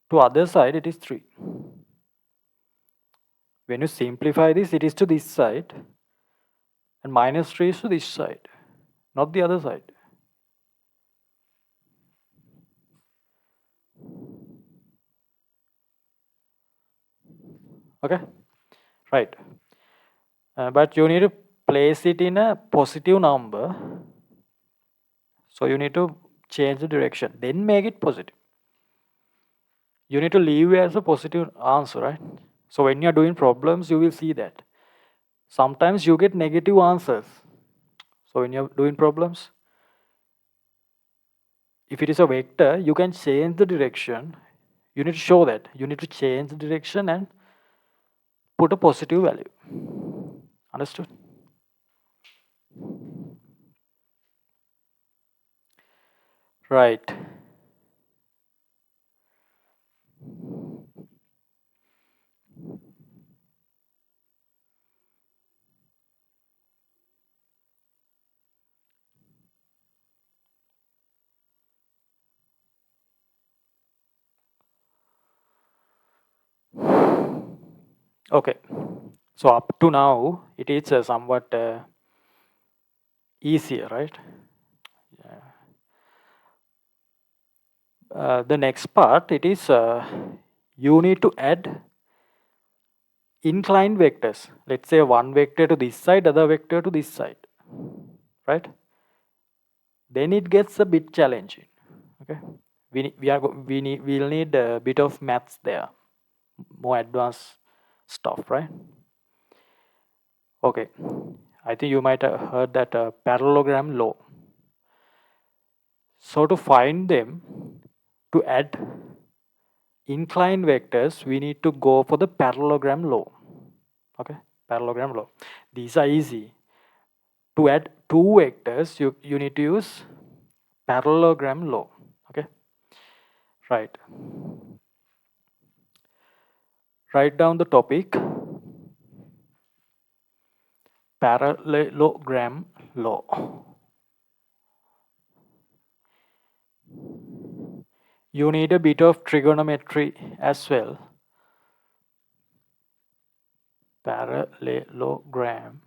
To other side, it is 3. When you simplify this, it is to this side, and minus 3 is to this side, not the other side. Okay, right. But you need to place it in a positive number. So you need to change the direction, then make it positive. You need to leave as a positive answer, right? So when you're doing problems, you will see that. Sometimes you get negative answers. So when you're doing problems, if it is a vector, you can change the direction. You need to show that. You need to change the direction and put a positive value. Understood? Right. Okay. So up to now, it is somewhat easier, right? The next part, it is you need to add inclined vectors. Let's say one vector to this side, other vector to this side. right? Then it gets a bit challenging. Okay, we'll need a bit of maths there, more advanced stuff, right? Okay, I think you might have heard that parallelogram law. So to find them, to add inclined vectors, we need to go for the parallelogram law. Okay, parallelogram law. These are easy. To add two vectors, you need to use parallelogram law. Okay, right. Write down the topic, parallelogram law. You need a bit of trigonometry as well. Parallelogram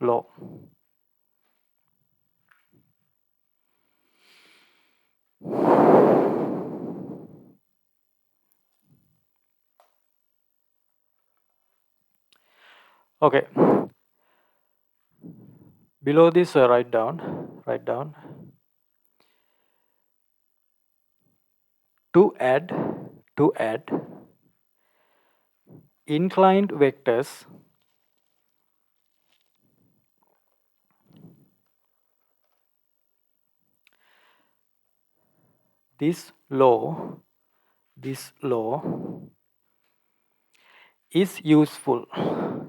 law. Okay. Below this, write down. To add inclined vectors, this law is useful.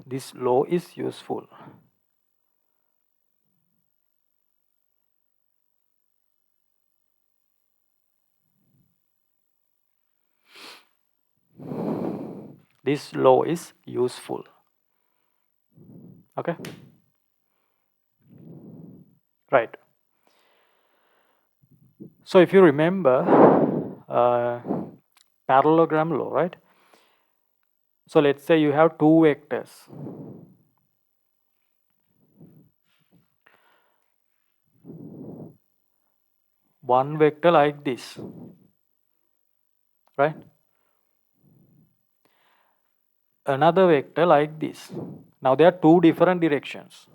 This law is useful. This law is useful. Okay, right. So if you remember parallelogram law, right? So let's say you have two vectors. One vector like this, right? Another vector like this. Now there are two different directions.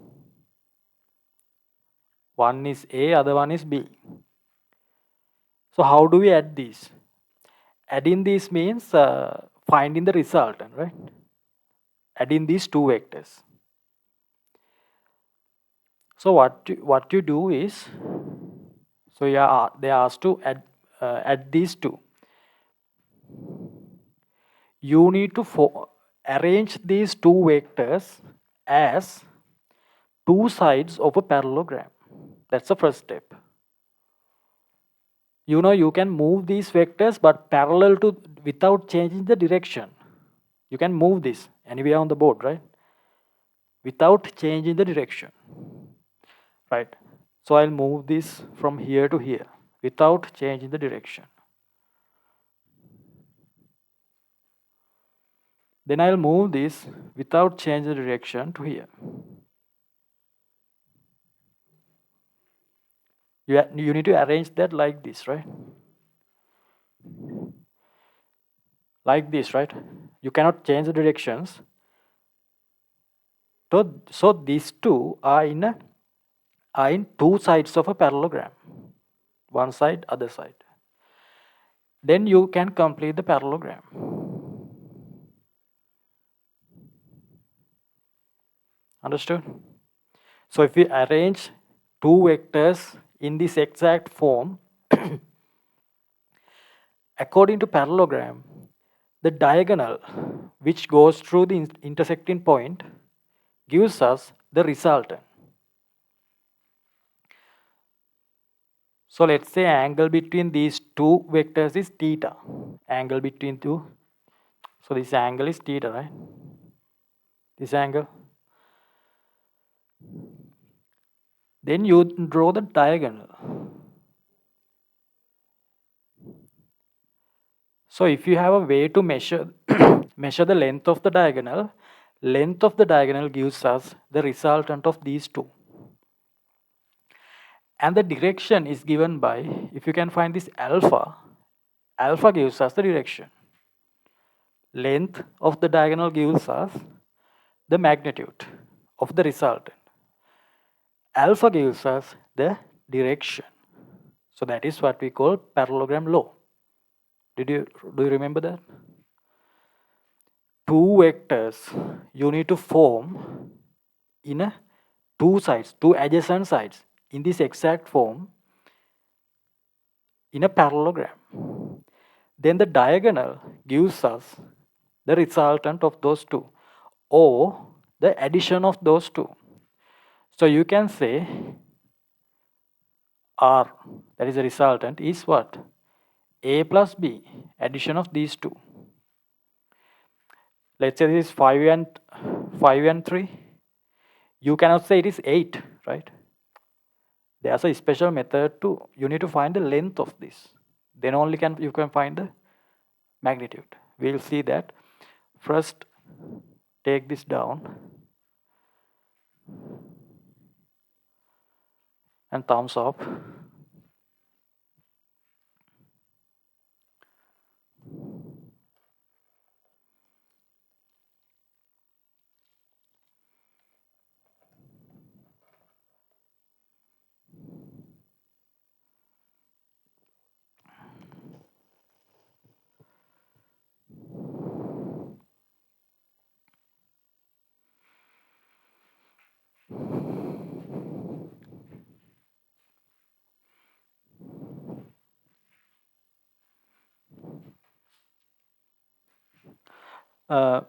One is A, other one is B. So how do we add these? Adding these means finding the resultant, right? Adding these two vectors. So what you do is, so yeah, they are asked to add these two. You need to arrange these two vectors as two sides of a parallelogram. That's the first step. You know, you can move these vectors but parallel to, without changing the direction. You can move this anywhere on the board, right? Without changing the direction, right? So I'll move this from here to here without changing the direction. Then I'll move this without changing the direction to here. You need to arrange that like this, right? Like this, right? You cannot change the directions. So these two are in two sides of a parallelogram. One side, other side. Then you can complete the parallelogram. Understood? So if we arrange two vectors in this exact form, according to parallelogram, the diagonal which goes through the intersecting point gives us the resultant. So let's say angle between these two vectors is theta. Angle between two. So this angle is theta, right? This angle. Then you draw the diagonal. So if you have a way to measure measure the length of the diagonal gives us the resultant of these two. And the direction is given by, if you can find this alpha gives us the direction. Length of the diagonal gives us the magnitude of the resultant. Alpha gives us the direction. So that is what we call parallelogram law. Do you remember that? Two vectors you need to form in a two adjacent sides in this exact form in a parallelogram. Then the diagonal gives us the resultant of those two or the addition of those two. So you can say R, that is the resultant, is what? A plus B, addition of these two. Let's say this is 5 and 3. You cannot say it is 8, right? There's a special method to, you need to find the length of this. Then only you can find the magnitude. We'll see that. First, take this down and thumbs up.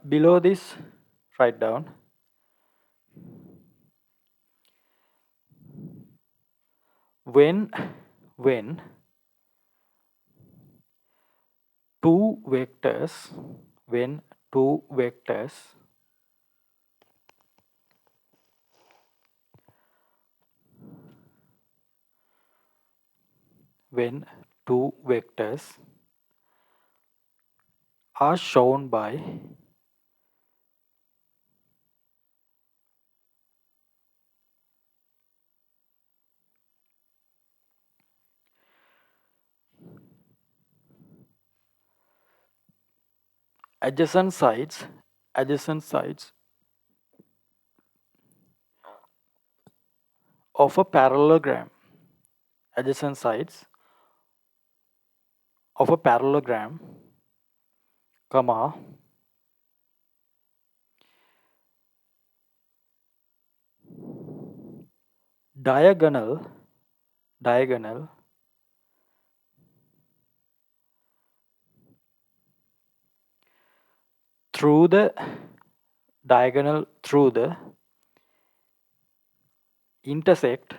Below this, write down when two vectors when two vectors when two vectors are shown by adjacent sides of a parallelogram, adjacent sides of a parallelogram, comma, diagonal through the intersect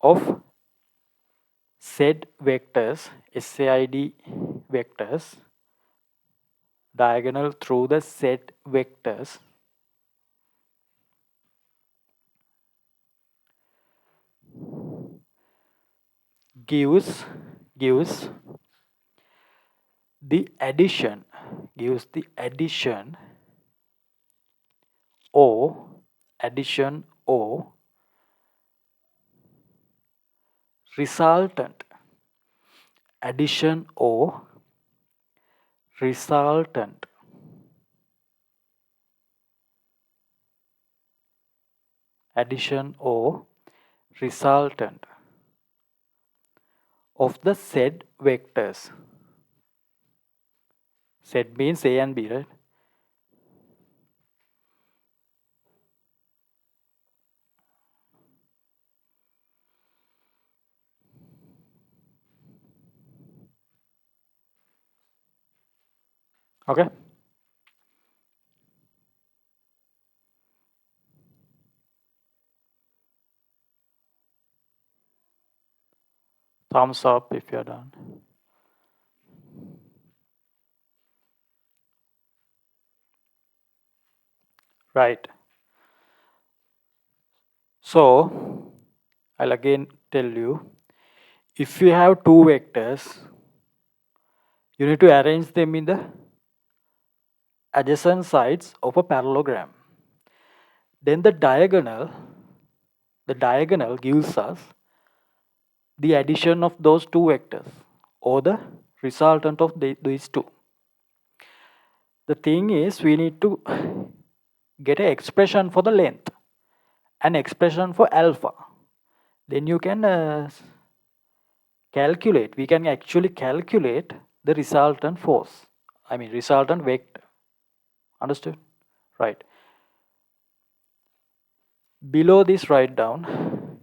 of said vectors, SAID vectors, diagonal through the said vectors gives the addition or resultant addition or resultant of the said vectors. Said means A and B, right? Okay. Thumbs up if you're done. Right. So, I'll again tell you, if you have two vectors, you need to arrange them in the adjacent sides of a parallelogram. Then the diagonal gives us the addition of those two vectors or the resultant of these two. The thing is, we need to get an expression for the length, an expression for alpha. Then you can calculate, we can actually calculate the resultant force, I mean resultant vector. Understood? Right. Below this, write down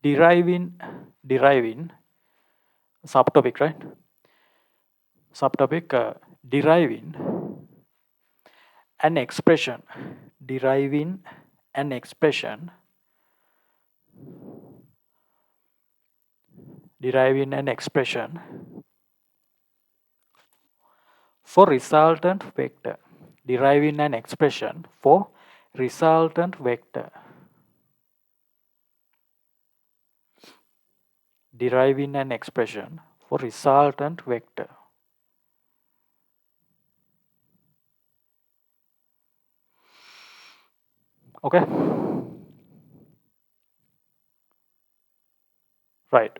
deriving subtopic, right? Subtopic deriving an expression, deriving an expression, deriving an expression for resultant vector, deriving an expression for resultant vector, deriving an expression for resultant vector. Okay? Right.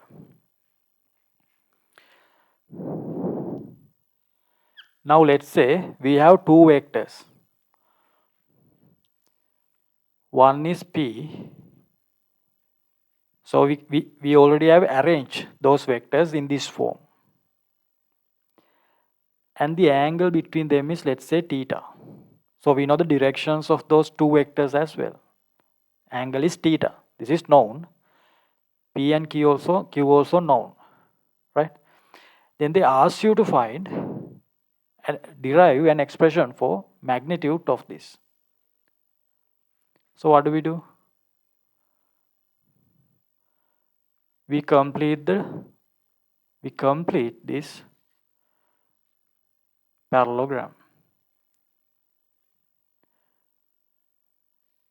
Now let's say we have two vectors. One is P. So we already have arranged those vectors in this form. And the angle between them is, let's say, theta. So we know the directions of those two vectors as well. Angle is theta. This is known. P and Q also known. Right? Then they ask you to find and derive an expression for magnitude of this. So what do? We complete this parallelogram.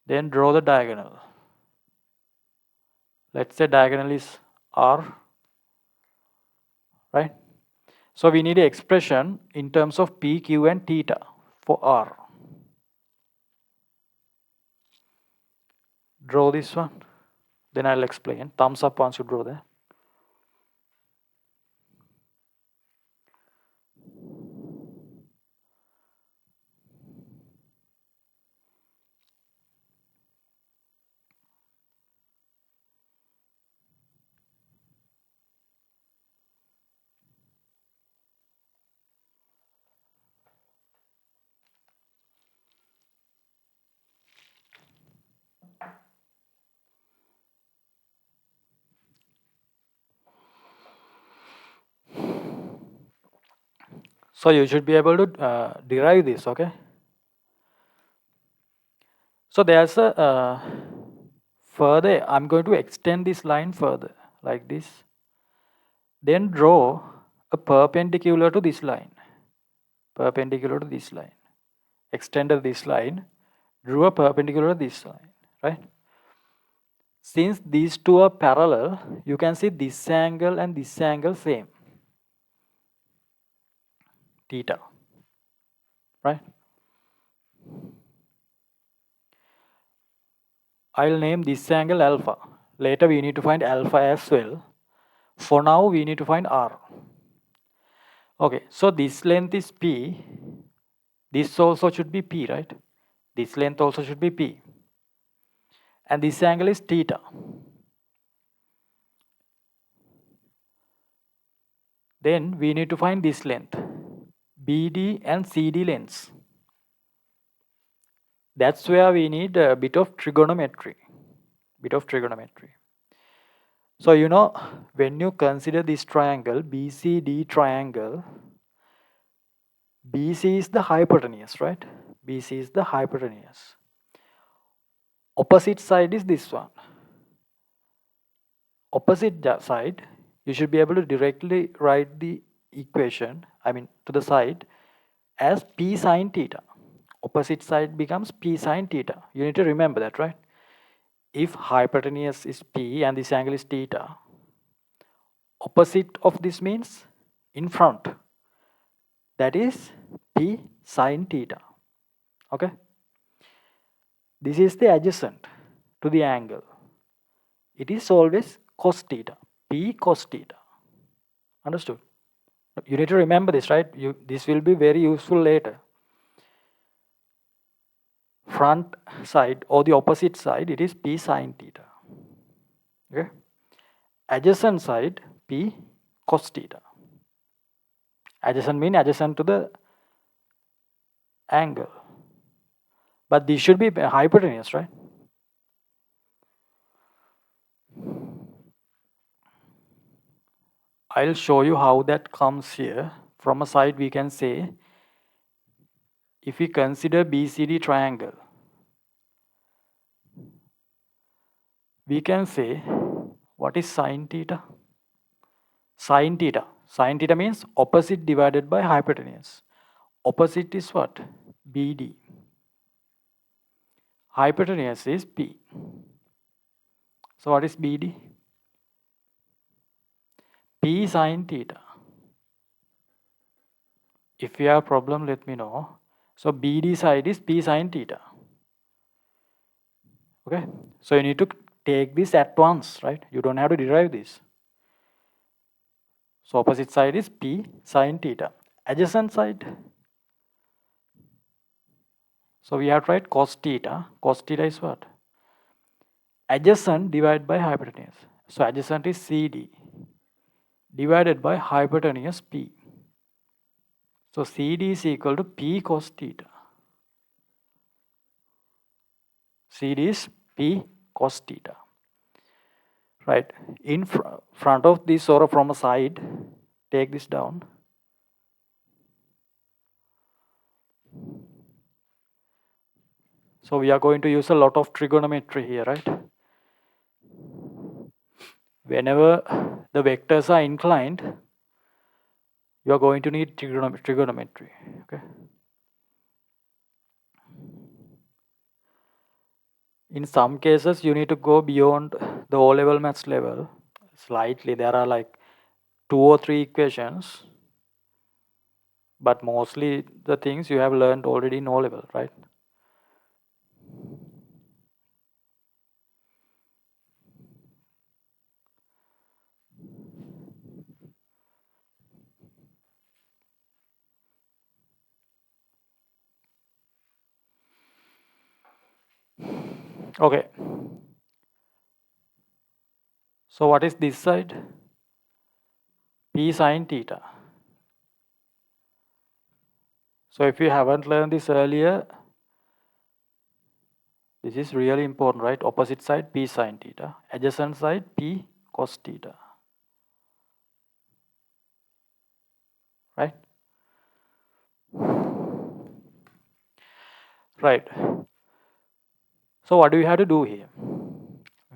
Then draw the diagonal. Let's say diagonal is R, right? So we need an expression in terms of P, Q and theta for R. Draw this one. Then I'll explain. Thumbs up once you draw that. So you should be able to derive this, okay? So there's a further, I'm going to extend this line further, like this. Then draw a perpendicular to this line. Perpendicular to this line. Extended this line, drew a perpendicular to this line, right? Since these two are parallel, you can see this angle and this angle same. Theta, right? I'll name this angle alpha. Later we need to find alpha as well. For now we need to find R. Okay, so this length is P. This also should be P, right? This length also should be P. And this angle is theta. Then we need to find this length, BD and CD lengths. That's where we need a bit of trigonometry. So you know, when you consider this triangle, BCD triangle, BC is the hypotenuse, right? BC is the hypotenuse. Opposite side is this one. Opposite side, you should be able to directly write the equation, I mean to the side, as P sine theta. Opposite side becomes P sine theta. You need to remember that, right? If hypotenuse is P and this angle is theta, opposite of this means in front. That is P sine theta. Okay? This is the adjacent to the angle. It is always cos theta. P cos theta. Understood? You need to remember this, right? This will be very useful later. Front side or the opposite side, it is P sin theta. Okay? Adjacent side, P cos theta. Adjacent means adjacent to the angle. But this should be hypotenuse, right? I'll show you how that comes here. From a side we can say, if we consider BCD triangle, we can say, what is sin theta? Sin theta. Sin theta means opposite divided by hypotenuse. Opposite is what? BD. Hypotenuse is P. So what is BD? P sin theta. If you have a problem, let me know. So BD side is P sin theta. Okay. So you need to take this at once, right? You don't have to derive this. So opposite side is P sin theta. Adjacent side. So we have to write cos theta. Cos theta is what? Adjacent divided by hypotenuse. So adjacent is CD divided by hypotenuse P. So CD is equal to P cos theta. CD is P cos theta. Right. In front of this or from a side, take this down. So we are going to use a lot of trigonometry here, right? Whenever the vectors are inclined, you are going to need trigonometry. Okay. In some cases, you need to go beyond the O-level maths level slightly. There are like 2 or 3 equations, but mostly the things you have learned already in O-level, right? Okay. So what is this side? P sin theta. So if you haven't learned this earlier, this is really important, right? Opposite side P sin theta. Adjacent side P cos theta. Right? Right. So what do we have to do here?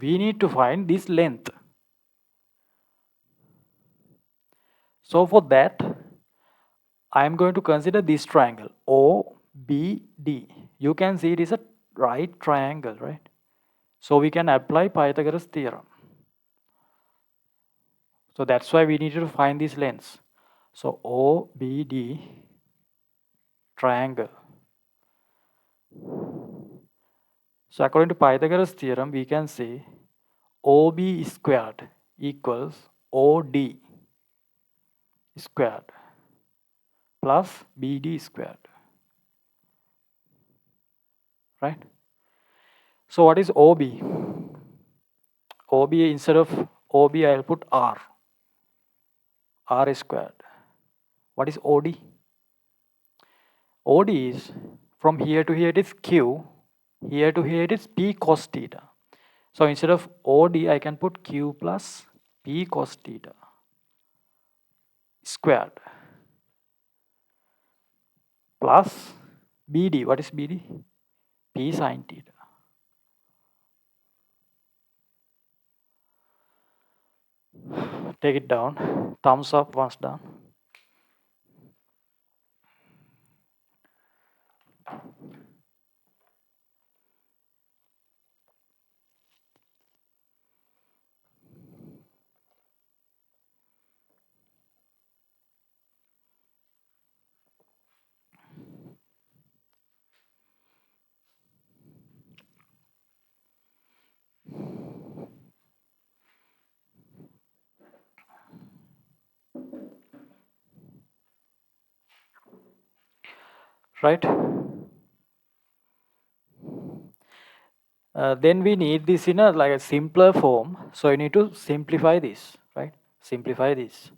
We need to find this length. So for that, I am going to consider this triangle OBD. You can see it is a right triangle, right? So we can apply Pythagoras theorem. So that's why we need to find this length. So OBD triangle. So according to Pythagoras theorem, we can say OB squared equals OD squared plus BD squared. Right? So what is OB? OB, instead of OB, I'll put R. R squared. What is OD? OD is from here to here it is Q. Here to here it is P cos theta. So instead of OD, I can put Q plus P cos theta squared plus BD. What is BD? P sin theta. Take it down. Thumbs up once done. right? Then we need this in a like a simpler form, so you need to simplify this, right? Simplify this.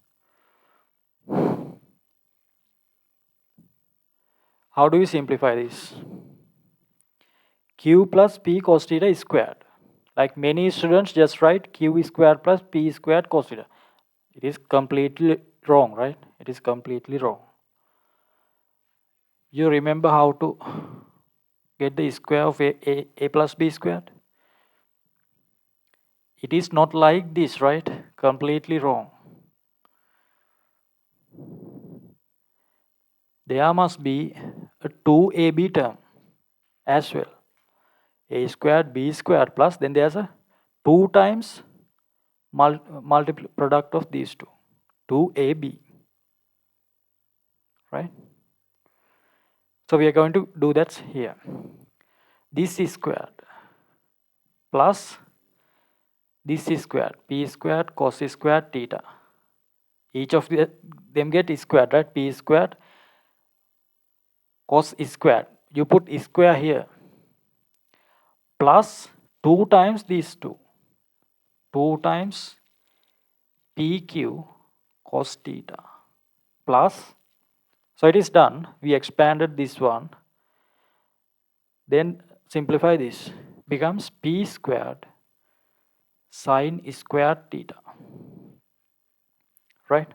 How do you simplify this? Q plus P cos theta is squared. Like many students just write Q is squared plus P is squared cos theta. It is completely wrong, right? It is completely wrong. You remember how to get the square of A plus B squared? It is not like this, right? Completely wrong. There must be a 2AB term as well. A squared B squared plus, then there's a 2 times multiple product of these two. 2AB, right? So we are going to do that here. This is squared plus this is squared, P squared cos squared theta. Each of them get squared, right? P squared cos squared. You put square here plus 2 times these two. 2 times PQ cos theta plus, so it is done. We expanded this one. Then simplify this. Becomes P squared sin squared theta. Right?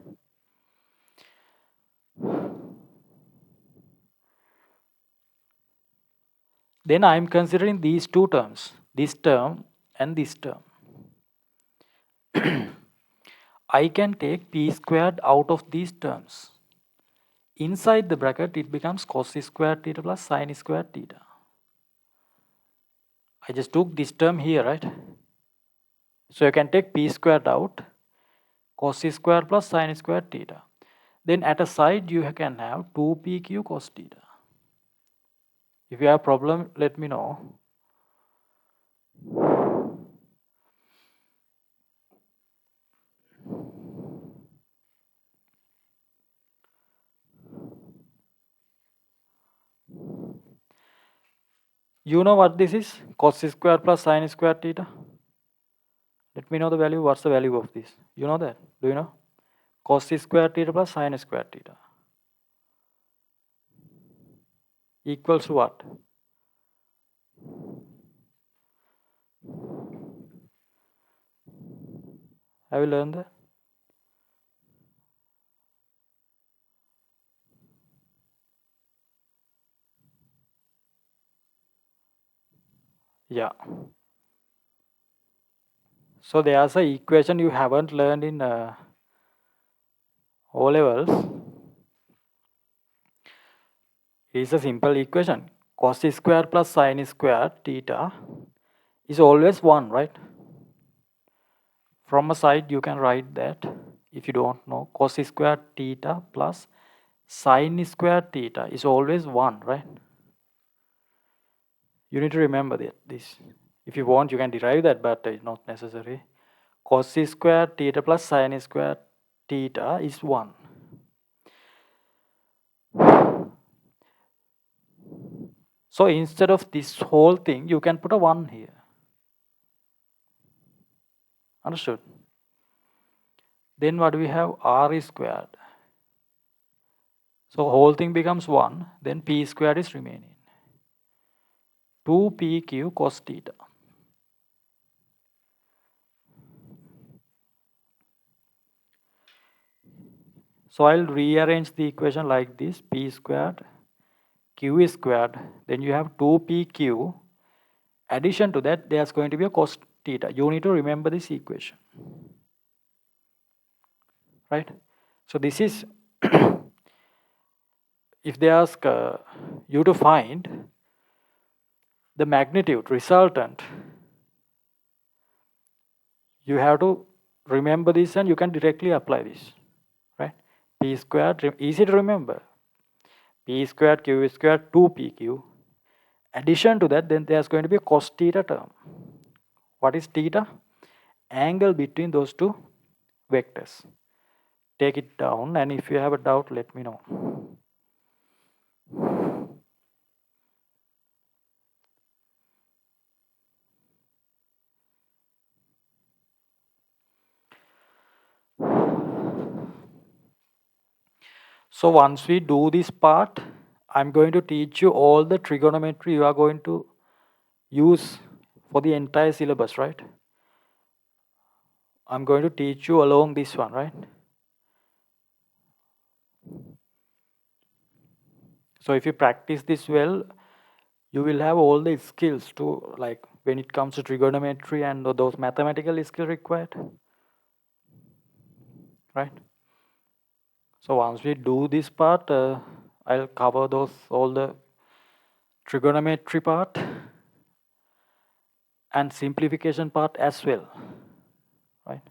Then I am considering these two terms, this term and this term. I can take P squared out of these terms. Inside the bracket, it becomes cos squared theta plus sin squared theta. I just took this term here, right? So you can take P squared out, cos squared plus sin squared theta. Then at a side, you can have 2PQ cos theta. If you have a problem, let me know. You know what this is? Cos squared plus sin squared theta. Let me know the value. What's the value of this? You know that? Do you know? Cos squared theta plus sin squared theta equals to what? Have you learned that? Yeah. So there's a equation you haven't learned in O levels. It's a simple equation. Cos squared plus sin squared theta is always 1, right? From a side, you can write that. If you don't know, cos squared theta plus sin squared theta is always 1, right? You need to remember this. If you want, you can derive that, but it's not necessary. Cos squared theta plus sin squared theta is 1. So instead of this whole thing, you can put a 1 here. Understood? Then what do we have? R is squared. So whole thing becomes 1. Then P squared is remaining. 2PQ cos theta. So I'll rearrange the equation like this. P squared, Q is squared. Then you have 2PQ. Addition to that, there's going to be a cos theta. You need to remember this equation. Right? So this is, if they ask you to find the magnitude resultant, you have to remember this and you can directly apply this. Right? P squared, easy to remember. P squared, Q squared, 2PQ. Addition to that, then there's going to be a cos theta term. What is theta? Angle between those two vectors. Take it down, and if you have a doubt, let me know. So once we do this part, I'm going to teach you all the trigonometry you are going to use for the entire syllabus, right? I'm going to teach you along this one, right? So if you practice this well, you will have all the skills to, like, when it comes to trigonometry and those mathematical skills required, right? So once we do this part, I'll cover those all the trigonometry part and simplification part as well, right?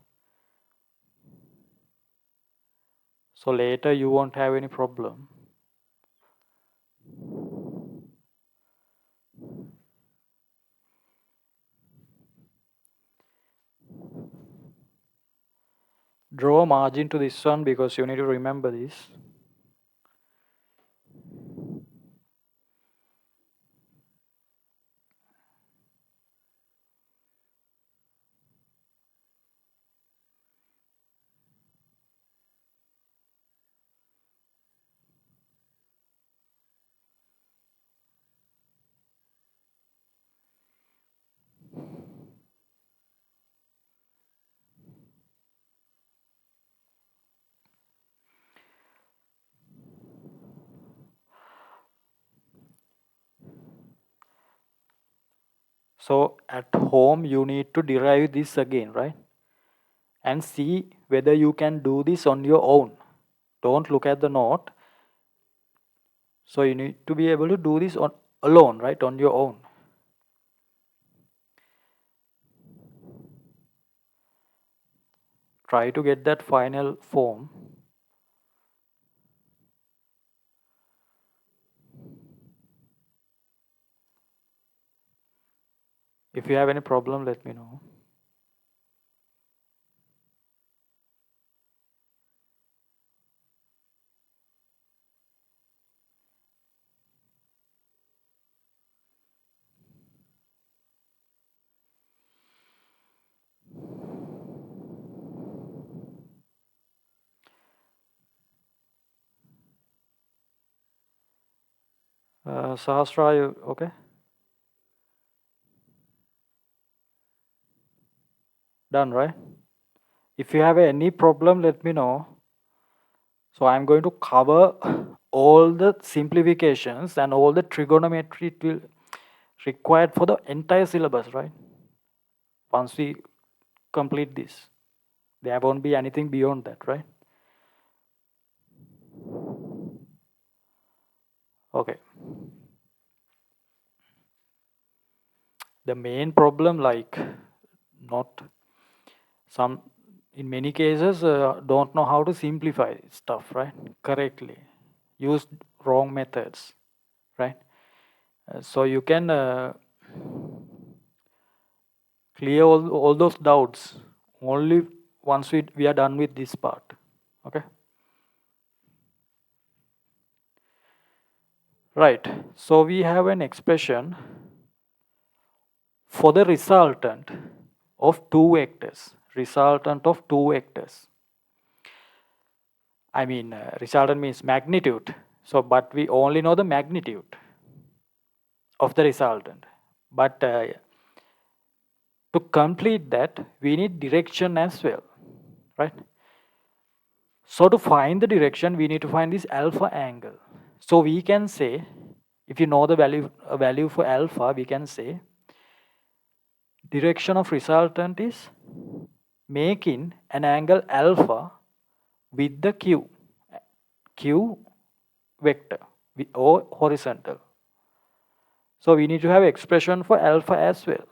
So later you won't have any problem. Draw a margin to this one because you need to remember this. So at home you need to derive this again, right? And see whether you can do this on your own. Don't look at the note. So you need to be able to do this on alone, right? On your own. Try to get that final form. If you have any problem, let me know. Sahasra, you okay? Done, right? If you have any problem, let me know. So I'm going to cover all the simplifications and all the trigonometry it will required for the entire syllabus, right? Once we complete this, there won't be anything beyond that, right? Okay. The main problem, like, not some, in many cases, don't know how to simplify stuff, right? Correctly. Use wrong methods, right? So you can clear all those doubts only once we are done with this part. Okay. Right. So we have an expression for the resultant of two vectors. Resultant of two vectors. I mean, resultant means magnitude. So, but we only know the magnitude of the resultant. But to complete that, we need direction as well, right? So to find the direction, we need to find this alpha angle. So we can say, if you know the value for alpha, we can say direction of resultant is making an angle alpha with the q vector or horizontal. So we need to have expression for alpha as well.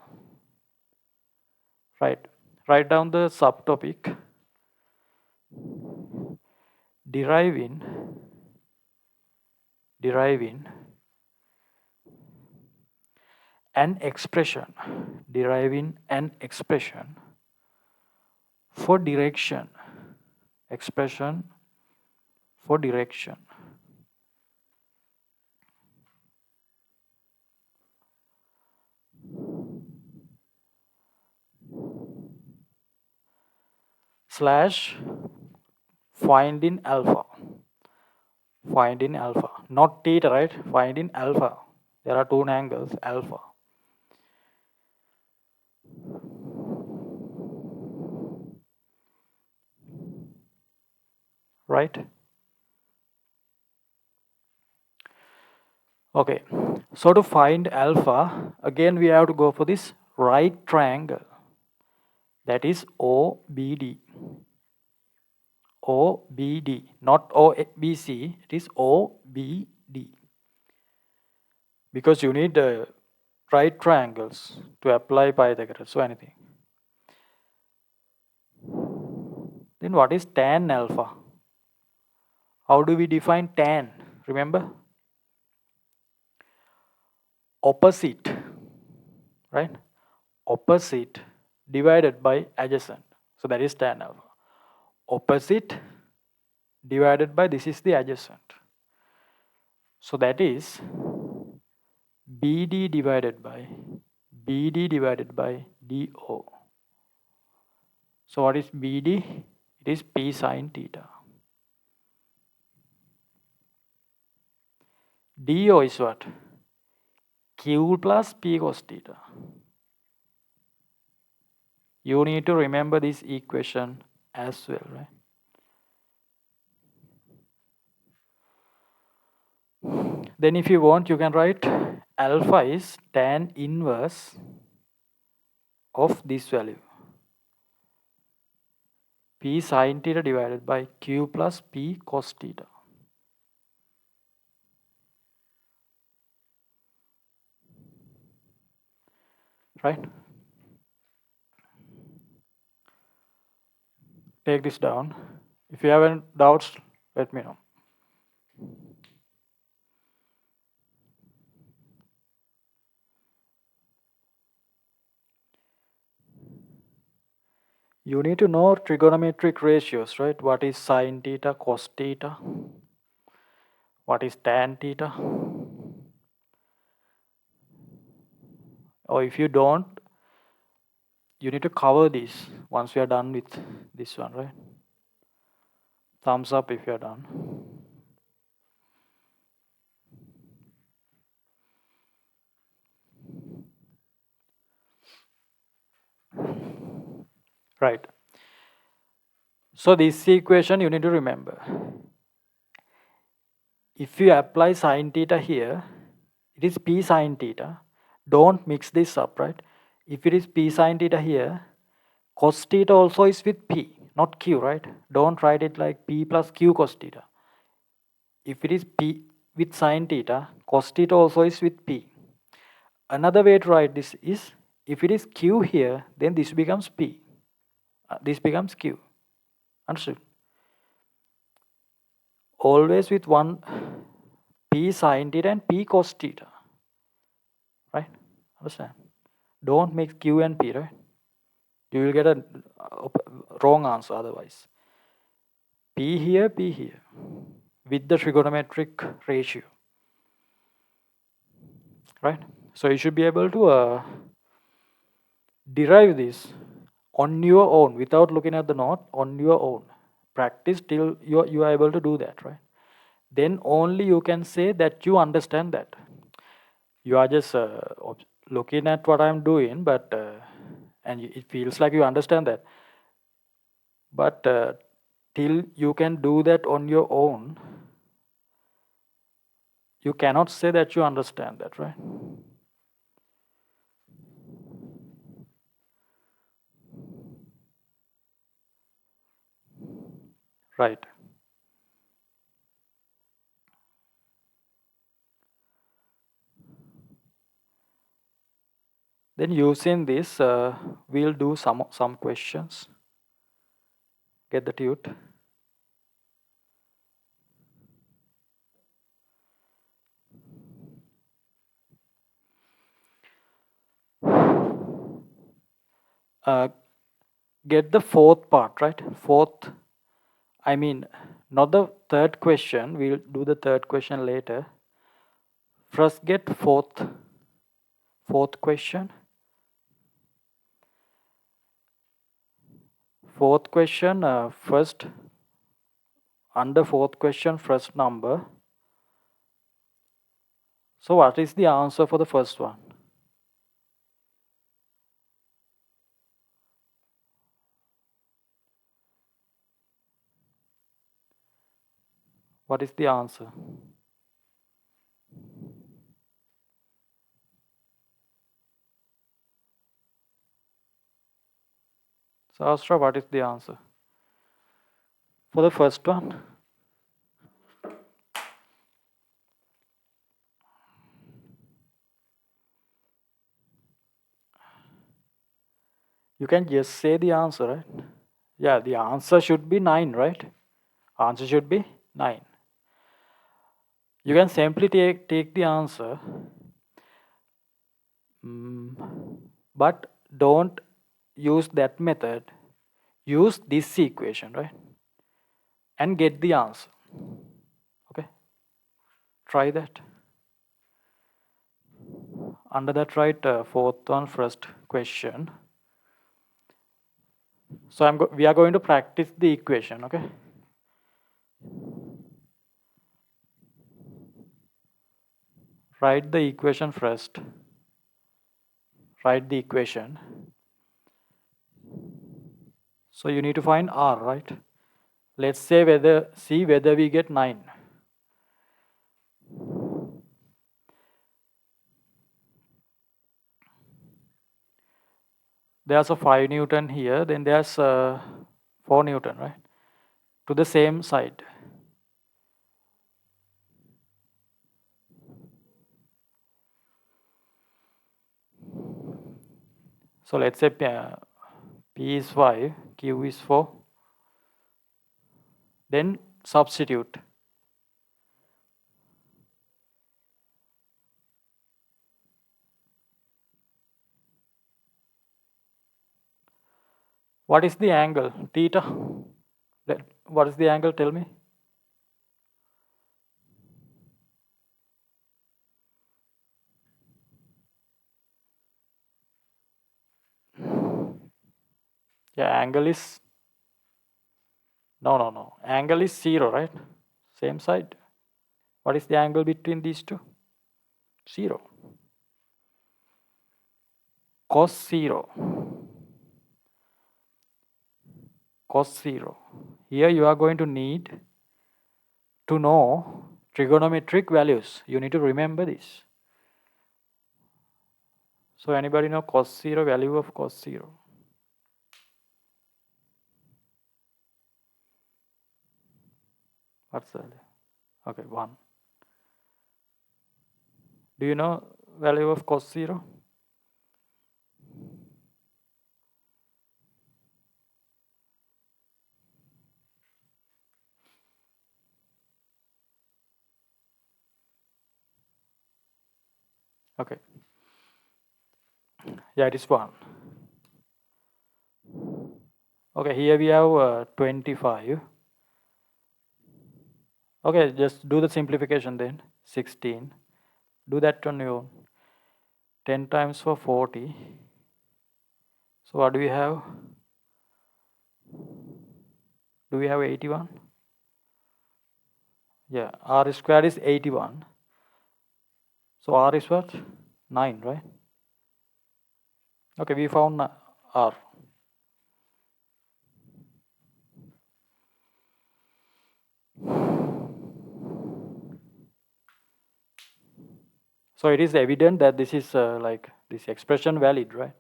Right. Write down the subtopic. Deriving an expression. Deriving an expression for direction. Expression for direction. Slash finding alpha. Find in alpha, not theta, right? Find in alpha. There are two angles, alpha. Right? Okay, so to find alpha, again we have to go for this right triangle, that is OBD. OBD, not OBC, it is OBD. Because you need right triangles to apply Pythagoras, so anything. Then what is tan alpha? How do we define tan? Remember? Opposite, right? Opposite divided by adjacent. So that is tan alpha. Opposite divided by, this is the adjacent. So that is BD divided by DO. So what is BD? It is P sine theta. DO is what? Q plus P cos theta. You need to remember this equation as well, right? Then if you want, you can write alpha is tan inverse of this value. P sine theta divided by Q plus P cos theta. Right? Take this down. If you have any doubts, let me know. You need to know trigonometric ratios, right? What is sine theta, cos theta? What is tan theta? Or if you don't, you need to cover this once we are done with this one, right? Thumbs up if you are done. Right. So this equation you need to remember. If you apply sine theta here, it is P sine theta. Don't mix this up, right? If it is P sine theta here, cos theta also is with P, not Q, right? Don't write it like P plus Q cos theta. If it is P with sine theta, cos theta also is with P. Another way to write this is, if it is Q here, then this becomes P. This becomes Q. Understood? Always with one P sine theta and P cos theta. Right? Understand? Don't mix Q and P, right? You will get a wrong answer otherwise. P here, P here. With the trigonometric ratio. Right? So you should be able to derive this on your own without looking at the note, on your own. Practice till you are able to do that, right? Then only you can say that you understand that. You are just looking at what I'm doing, but and it feels like you understand that. But till you can do that on your own, you cannot say that you understand that, right? Right. Then using this, we'll do some questions. Get the tute. Get the fourth part, right? Fourth, I mean, not the third question. We'll do the third question later. First, get fourth question. Fourth question, first, under fourth question, first number, So what is the answer for the first one? What is the answer? So Astra, what is the answer for the first one? You can just say the answer, right? Yeah, the answer should be 9, right? Answer should be 9. You can simply take the answer, but don't use that method. Use this equation, right? And get the answer. Okay? Try that. Under that, write fourth one, first question. So we are going to practice the equation, okay? Write the equation first. Write the equation. So you need to find R, right? Let's say see whether we get 9. There's a 5 Newton here, then there's 4 Newton, right? To the same side. So let's say P is 5, Q is 4. Then substitute. What is the angle? Theta. What is the angle? Tell me. Yeah, angle is... No. Angle is 0, right? Same side. What is the angle between these two? 0. Cos 0. Cos 0. Here you are going to need to know trigonometric values. You need to remember this. So anybody know cos 0, value of cos 0? What's the value? Okay, 1. Do you know value of cos 0? Okay. Yeah, it is 1. Okay, here we have 25. Okay, just do the simplification then. 16. Do that on your own. 10 times for 40. So what do we have? Do we have 81? Yeah, R square is 81. So R is what? 9, right? Okay, we found R. So it is evident that this is like this expression valid, right?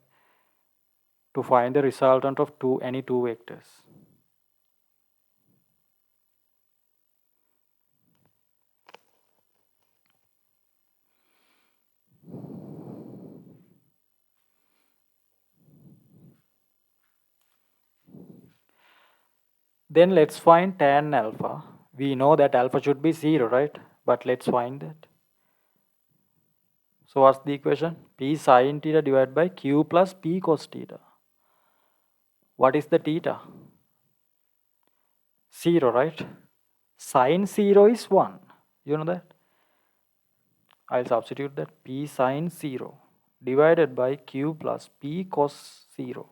To find the resultant of any two vectors. Then let's find tan alpha. We know that alpha should be 0, right? But let's find that. So what's the equation? P sin theta divided by Q plus P cos theta. What is the theta? 0, right? Sin 0 is 1. You know that? I'll substitute that P sin 0 divided by Q plus P cos 0.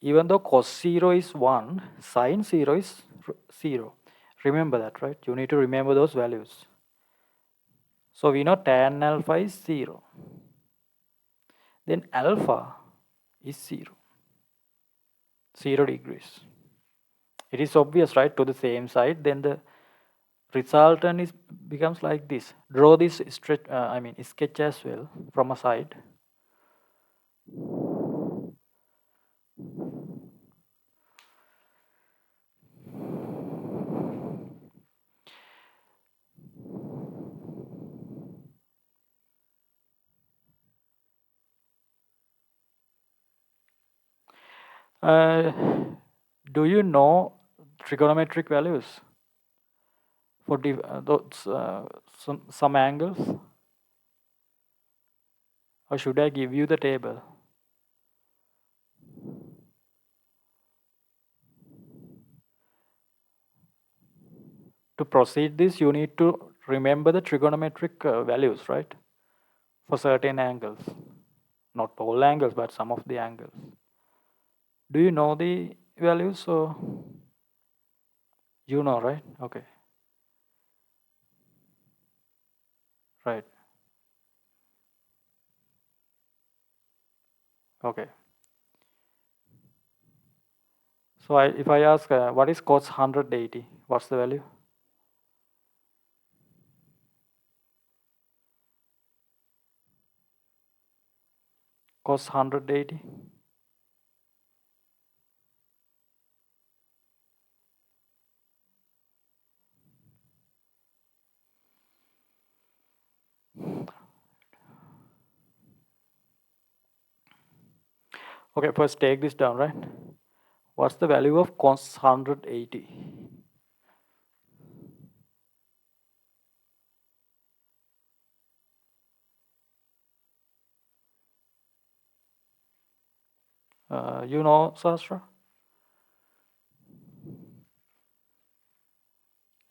Even though cos 0 is 1, sin 0 is 0. Remember that, right? You need to remember those values. So we know tan alpha is 0. Then alpha is 0. 0 degrees. It is obvious, right? To the same side, then the resultant is becomes like this. Draw this sketch as well from a side. Uh, do you know trigonometric values for some angles? Or should I give you the table? To proceed this, you need to remember the trigonometric values, right? For certain angles. Not all angles, but some of the angles. Do you know the values? Or you know, right? Okay. Right. Okay. So if I ask what is cos 180, what's the value? Cos 180. Okay, first take this down, right? What's the value of cos 180? You know, Sastra?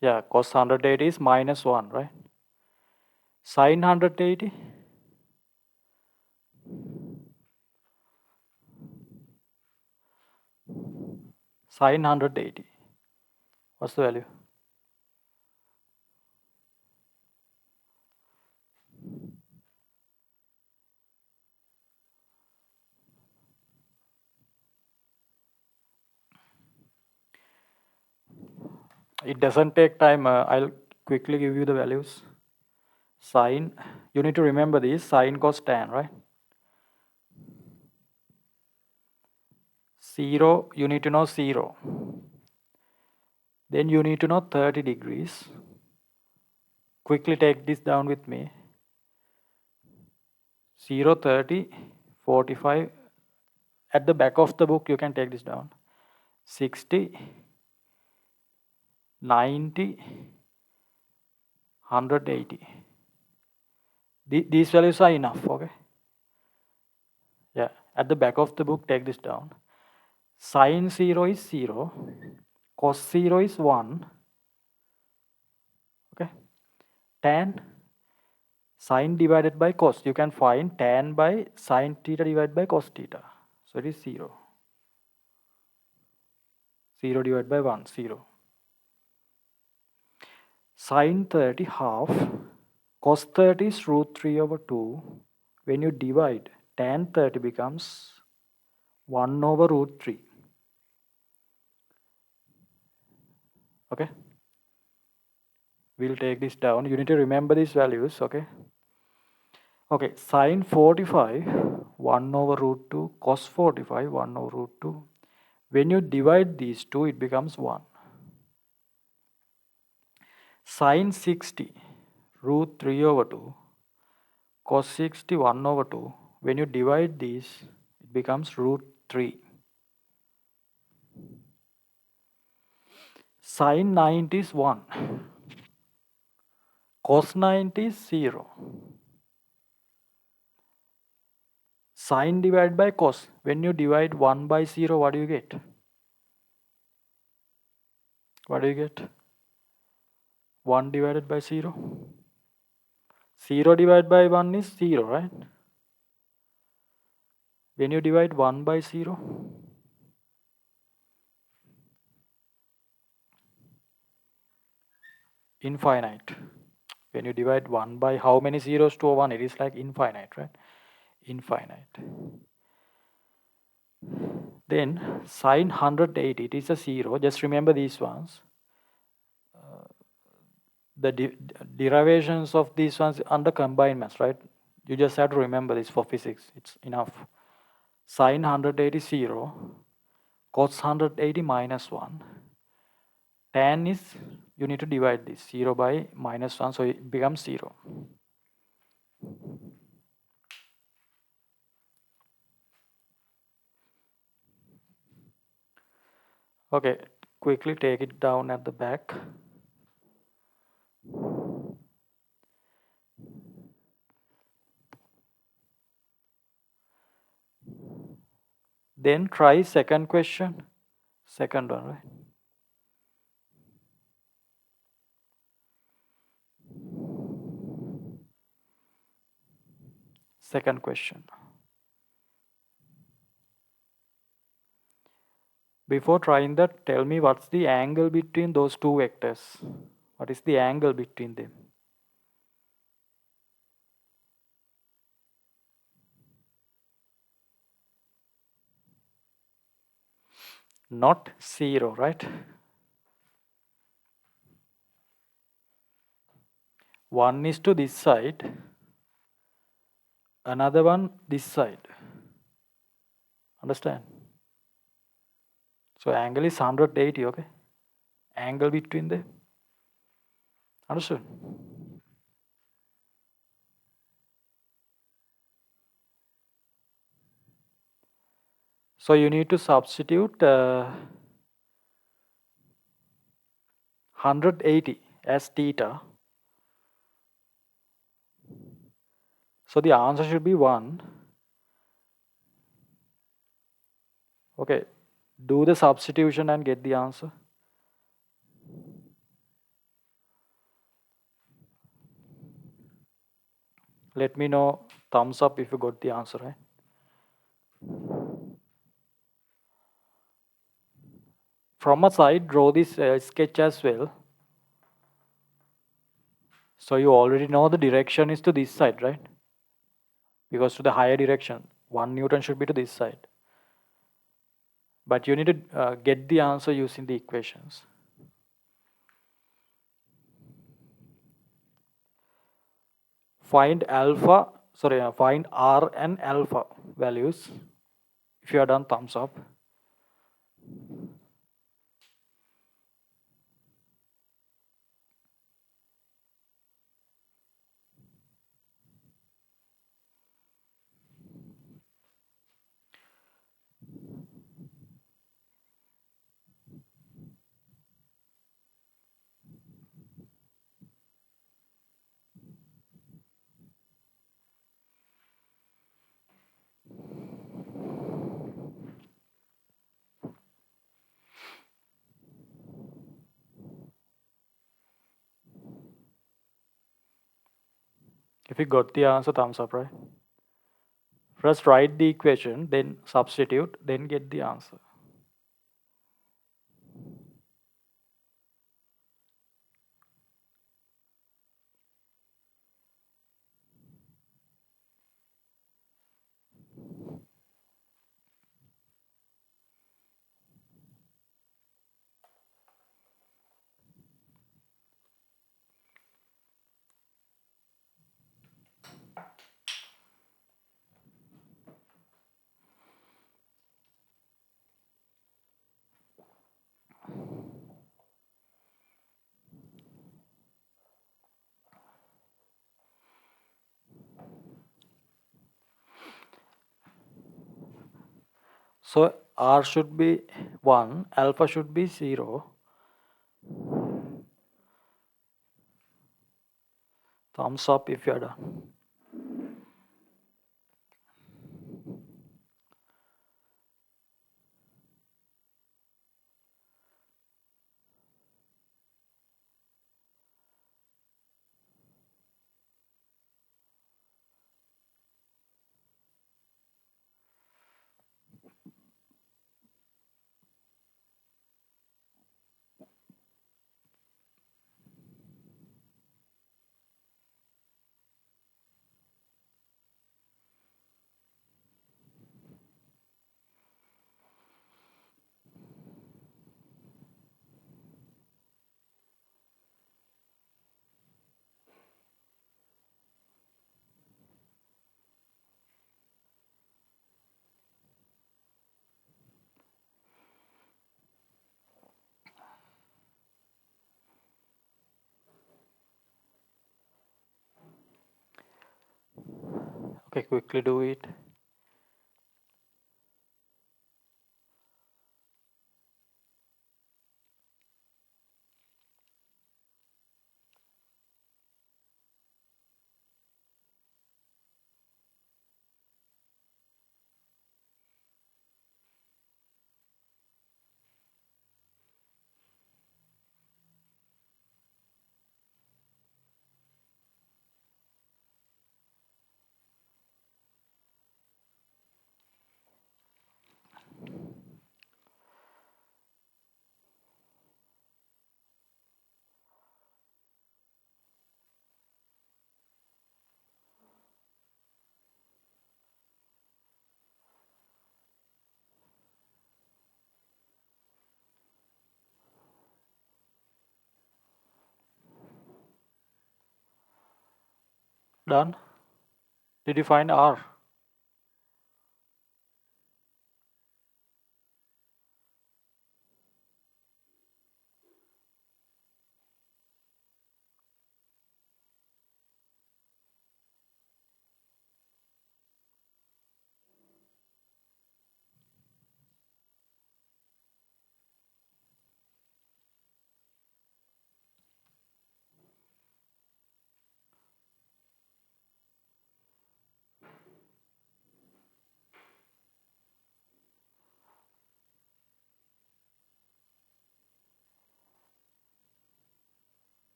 Yeah, cos 180 is minus 1, right? Sin 180? Sin 180. What's the value? It doesn't take time. I'll quickly give you the values. Sine, you need to remember this, sine cos tan, right? 0, you need to know 0. Then you need to know 30 degrees. Quickly take this down with me. 0, 30, 45. At the back of the book, you can take this down. 60, 90, 180. These values are enough, okay? Yeah, at the back of the book, take this down. Sine 0 is 0. Cos 0 is 1. Okay. Tan, sine divided by cos. You can find tan by sine theta divided by cos theta. So it is 0. 0 divided by 1, 0. Sine 30 half. Cos 30 is root 3 over 2. When you divide, tan 30 becomes 1 over root 3. Okay. We'll take this down. You need to remember these values, okay? Okay, sine 45, 1 over root 2, cos 45, 1 over root 2. When you divide these two, it becomes 1. Sine 60, root 3 over 2, cos 60, 1 over 2. When you divide these, it becomes root 3. Sine 90 is 1. Cos 90 is 0. Sine divided by cos. When you divide 1 by 0, what do you get? What do you get? 1 divided by 0. 0 divided by 1 is 0, right? When you divide 1 by 0, infinite. When you divide 1 by how many zeros to a 1, it is like infinite, right? Infinite. Then sine 180, it is a 0. Just remember these ones. The derivations of these ones under combined right? You just have to remember this for physics. It's enough. Sine 180 0, cos 180 minus 1. Tan is, you need to divide this 0 by minus 1, so it becomes 0. Okay, quickly take it down at the back. Then try second question. Second one, right? Second question. Before trying that, tell me what's the angle between those two vectors. What is the angle between them? Not 0, right? One is to this side, another one this side. Understand? So angle is 180, okay? Angle between them. Understood? So you need to substitute 180 as theta. So the answer should be 1. Okay, do the substitution and get the answer. Let me know, thumbs up if you got the answer, right? From a side, draw this sketch as well. So you already know the direction is to this side, right? Because to the higher direction, 1 Newton should be to this side. But you need to get the answer using the equations. Find find R and alpha values. If you are done, thumbs up. If you got the answer, thumbs up, right? First write the equation, then substitute, then get the answer. So R should be 1, alpha should be 0. Thumbs up if you are done. Okay, quickly do it. Done. Did you find R?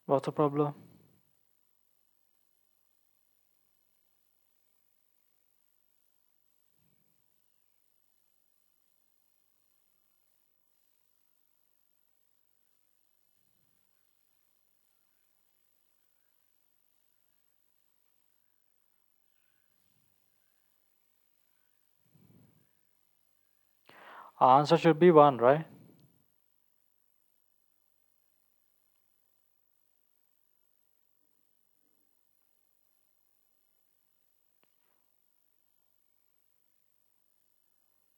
What's the problem? Answer should be 1, right?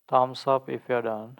Thumbs up if you're done.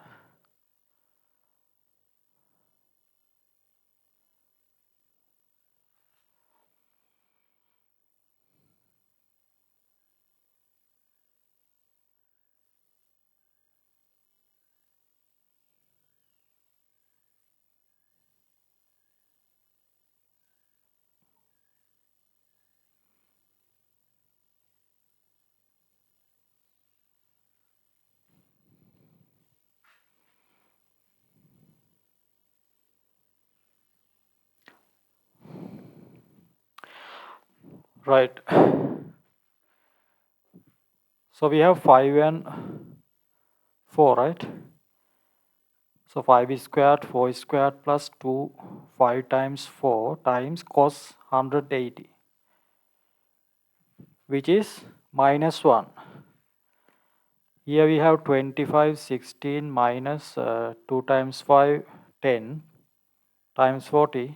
Right. So we have 5 and 4, right? So 5 is squared, 4 is squared plus 2, 5 times 4 times cos 180, which is minus 1. Here we have 25, 16 minus 2 times 5, 10 times 40.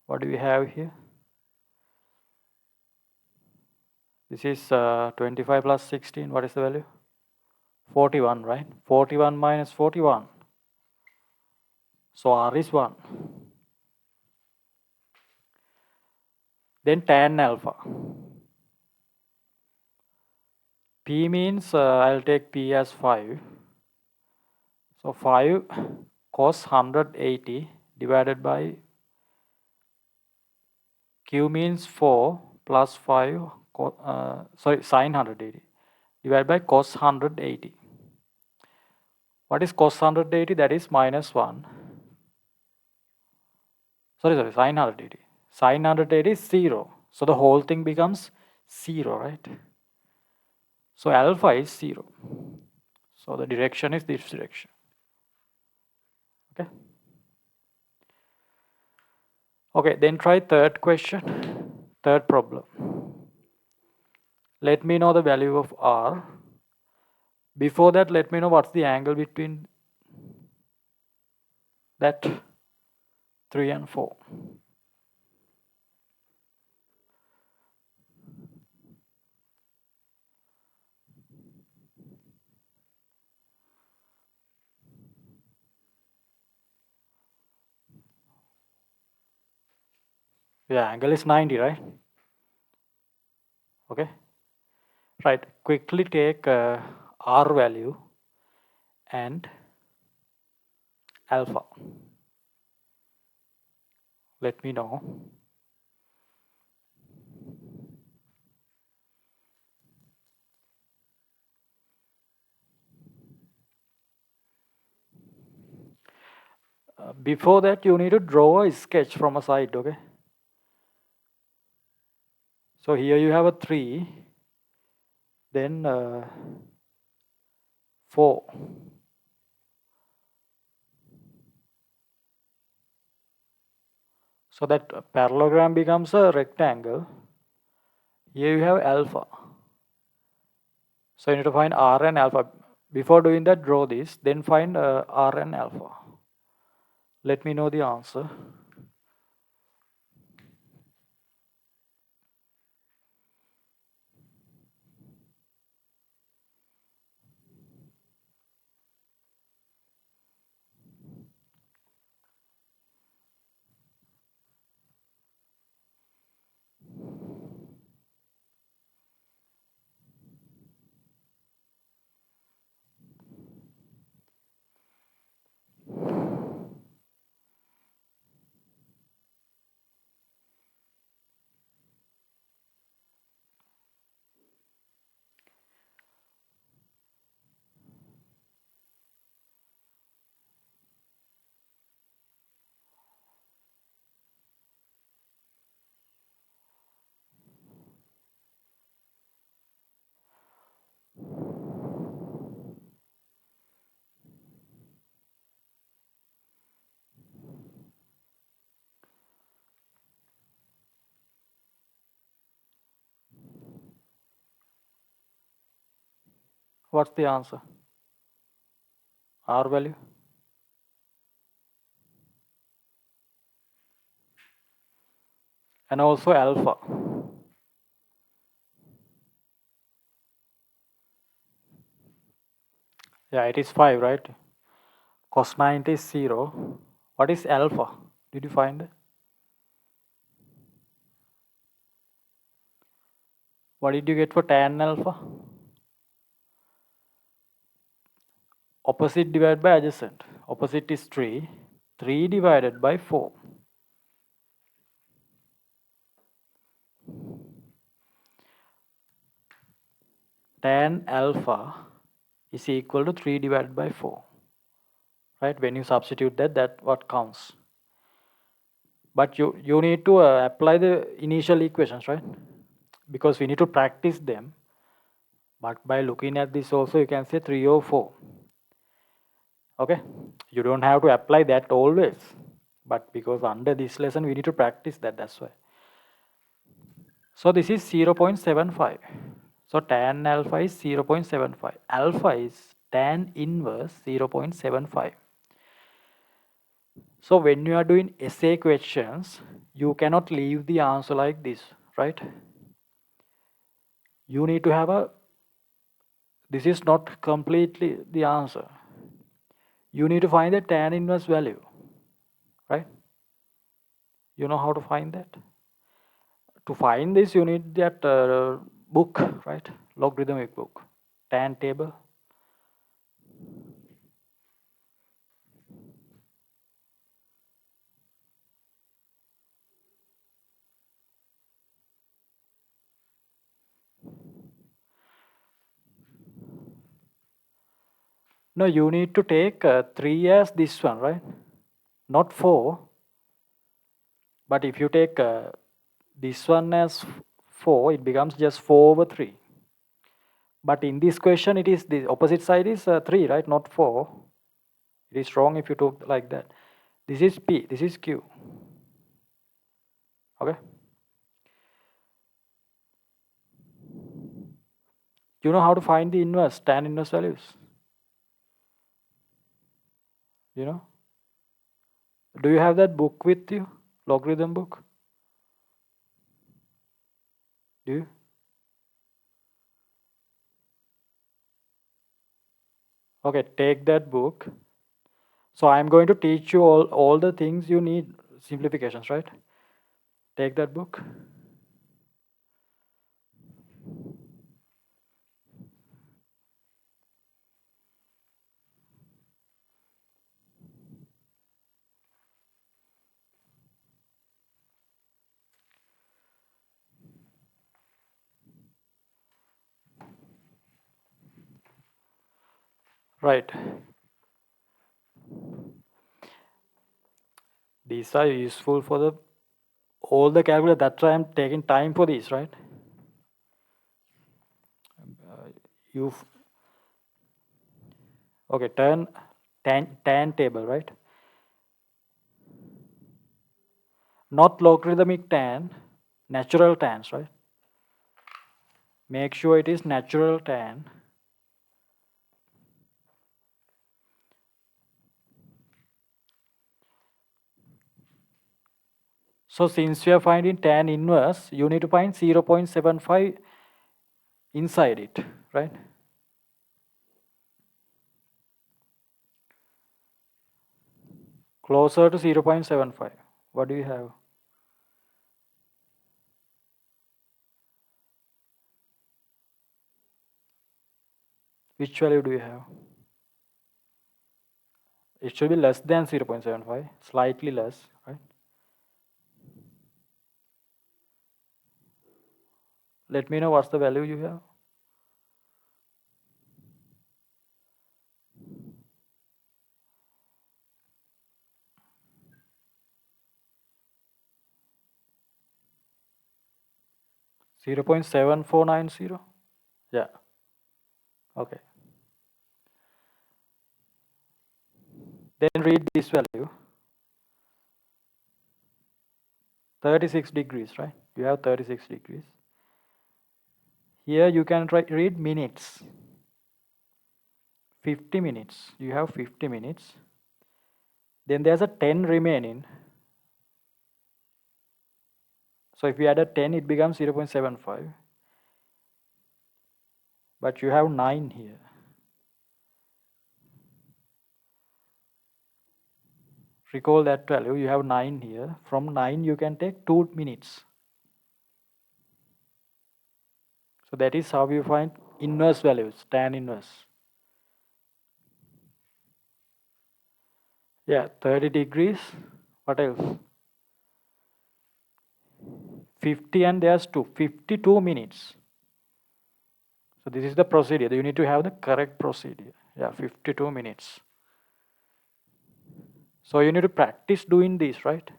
What do we have here? This is 25 plus 16. What is the value? 41, right? 41 minus 41. So R is 1. Then tan alpha. P means I'll take P as 5. So 5 cos 180 divided by Q means 4 plus 5, sin 180 divided by cos 180. What is cos 180? That is minus 1. Sin 180. Sin 180 is 0. So the whole thing becomes 0, right? So alpha is 0. So the direction is this direction. Okay. Okay, then try third question. Third problem. Let me know the value of R. Before that, let me know what's the angle between that 3 and 4. Yeah, angle is 90, right? Okay. Right. Quickly take R value and alpha. Let me know. Before that, you need to draw a sketch from a side, okay? So here you have a 3, then 4. So that parallelogram becomes a rectangle. Here you have alpha. So you need to find R and alpha. Before doing that, draw this, then find R and alpha. Let me know the answer. What's the answer? R value. And also alpha. Yeah, it is 5, right? Cos 90 is 0. What is alpha? Did you find it? What did you get for tan alpha? Opposite divided by adjacent. Opposite is 3. 3 divided by 4. Tan alpha is equal to 3 divided by 4. Right? When you substitute that, that what counts. But you need to apply the initial equations, right? Because we need to practice them. But by looking at this also, you can say 3 or 4. Okay? You don't have to apply that always. But because under this lesson, we need to practice that. That's why. So this is 0.75. So tan alpha is 0.75. Alpha is tan inverse 0.75. So when you are doing essay questions, you cannot leave the answer like this, right? You need to have this is not completely the answer. You need to find the tan inverse value, right? You know how to find that? To find this, you need that book, right? Logarithmic book, tan table. No, you need to take 3 as this one, right? Not 4. But if you take this one as 4, it becomes just 4 over 3. But in this question, it is the opposite side is 3, right? Not 4. It is wrong if you took like that. This is P, this is Q. Okay? You know how to find the inverse, tan inverse values? You know? Do you have that book with you? Logarithm book? Do you? Okay, take that book. So I'm going to teach you all the things you need, simplifications, right? Take that book. Right. These are useful for the all the calculus. That's why I'm taking time for this, right? You okay? Turn tan table, right? Not logarithmic tan, natural tans, right? Make sure it is natural tan. So since we are finding tan inverse, you need to find 0.75 inside it, right? Closer to 0.75. What do you have? Which value do you have? It should be less than 0.75, slightly less, right? Let me know what's the value you have. 0.7490. Yeah, okay. Then read this value. 36 degrees, right? You have 36 degrees. Here you can read minutes. 50 minutes. You have 50 minutes. Then there's a 10 remaining. So if you add a 10, it becomes 0.75. But you have 9 here. Recall that value. You have 9 here. From 9, you can take 2 minutes. So that is how you find inverse values, tan inverse. Yeah, 30 degrees. What else? 50 and there's 2. 52 minutes. So this is the procedure. You need to have the correct procedure. Yeah, 52 minutes. So you need to practice doing this, right?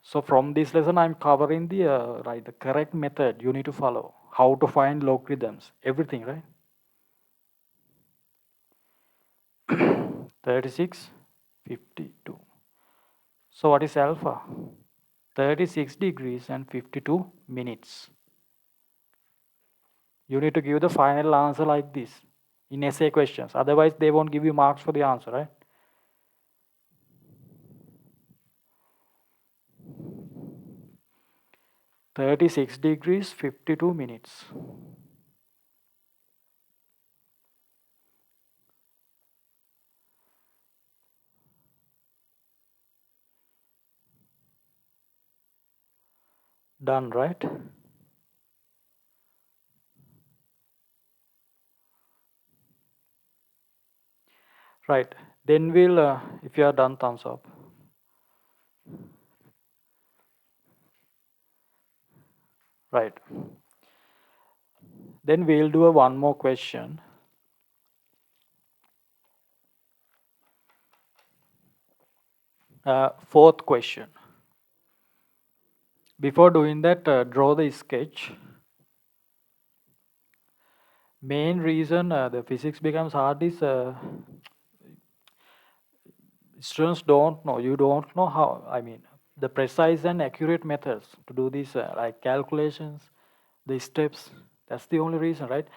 So from this lesson, I'm covering the the correct method you need to follow. How to find logarithms, everything, right? 36, 52. So what is alpha? 36 degrees and 52 minutes. You need to give the final answer like this in essay questions. Otherwise, they won't give you marks for the answer, right? "36 degrees, 52 minutes." Done, right? Right. Then we'll, if you are done, thumbs up. Right. Then we'll do a one more question. Fourth question. Before doing that, draw the sketch. Main reason the physics becomes hard is students don't know. You don't know how. I mean, the precise and accurate methods to do these like calculations, the steps. That's the only reason, right?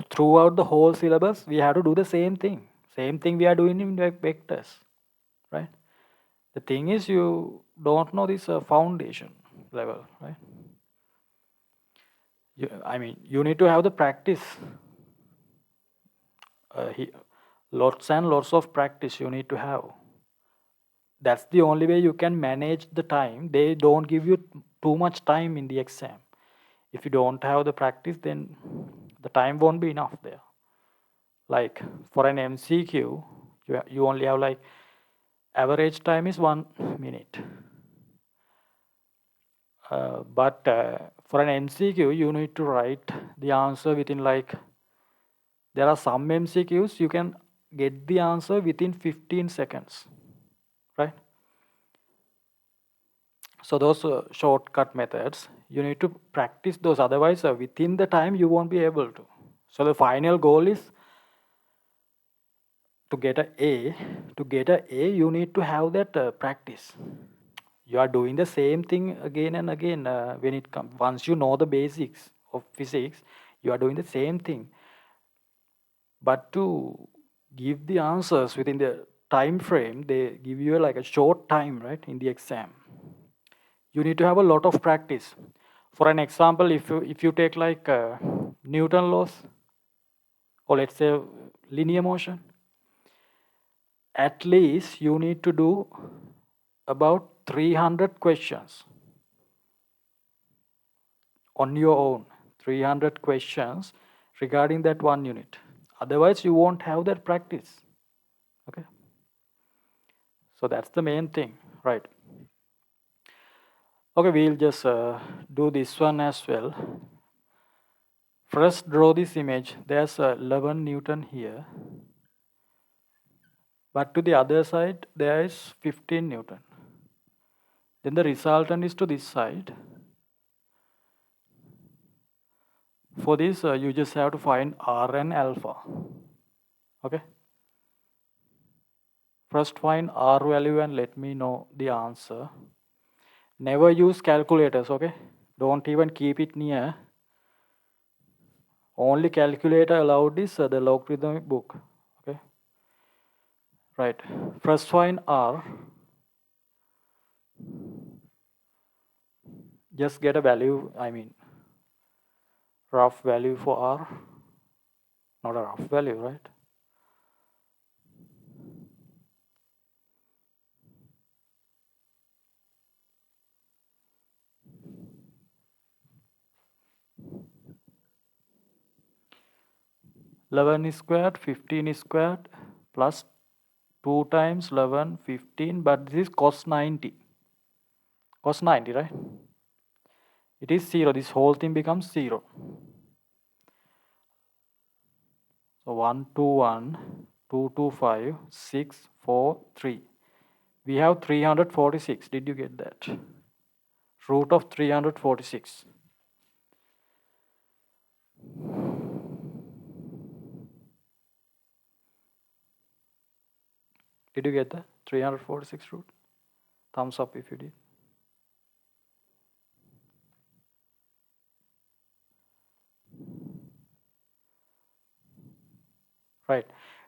Throughout the whole syllabus, we have to do the same thing. Same thing we are doing in vectors, right? The thing is, you don't know this foundation level, right? I mean, you need to have the practice. Lots and lots of practice you need to have. That's the only way you can manage the time. They don't give you too much time in the exam. If you don't have the practice, then the time won't be enough there. Like for an MCQ, you only have like average time is 1 minute. But for an MCQ, you need to write the answer within like, there are some MCQs you can get the answer within 15 seconds, right? So those shortcut methods, you need to practice those. Otherwise, within the time, you won't be able to. So the final goal is to get a A. To get a A, you need to have that practice. You are doing the same thing again and again when it comes. Once you know the basics of physics, you are doing the same thing. But to give the answers within the time frame, they give you like a short time, right, in the exam. You need to have a lot of practice. For an example, if you take like Newton laws, or let's say linear motion, at least you need to do about 300 questions on your own. 300 questions regarding that one unit. Otherwise, you won't have that practice. Okay. So that's the main thing, right? Okay, we'll just do this one as well. First, draw this image. There's 11 Newton here. But to the other side, there is 15 Newton. Then the resultant is to this side. For this, you just have to find R and alpha. Okay. First find R value and let me know the answer. Never use calculators, okay? Don't even keep it near. Only calculator allowed is the logarithmic book. Okay. Right. First find R. Just get a value, rough value for R. Not a rough value, right? Eleven is squared, 15 is squared, plus 2 times 11, 15, but this is cos 90. Cos 90, right? It is 0. This whole thing becomes 0. So 121, 225, 6, 4, 3. We have 346. Did you get that? Root of 346. Did you get that? 346 root? Thumbs up if you did. Right.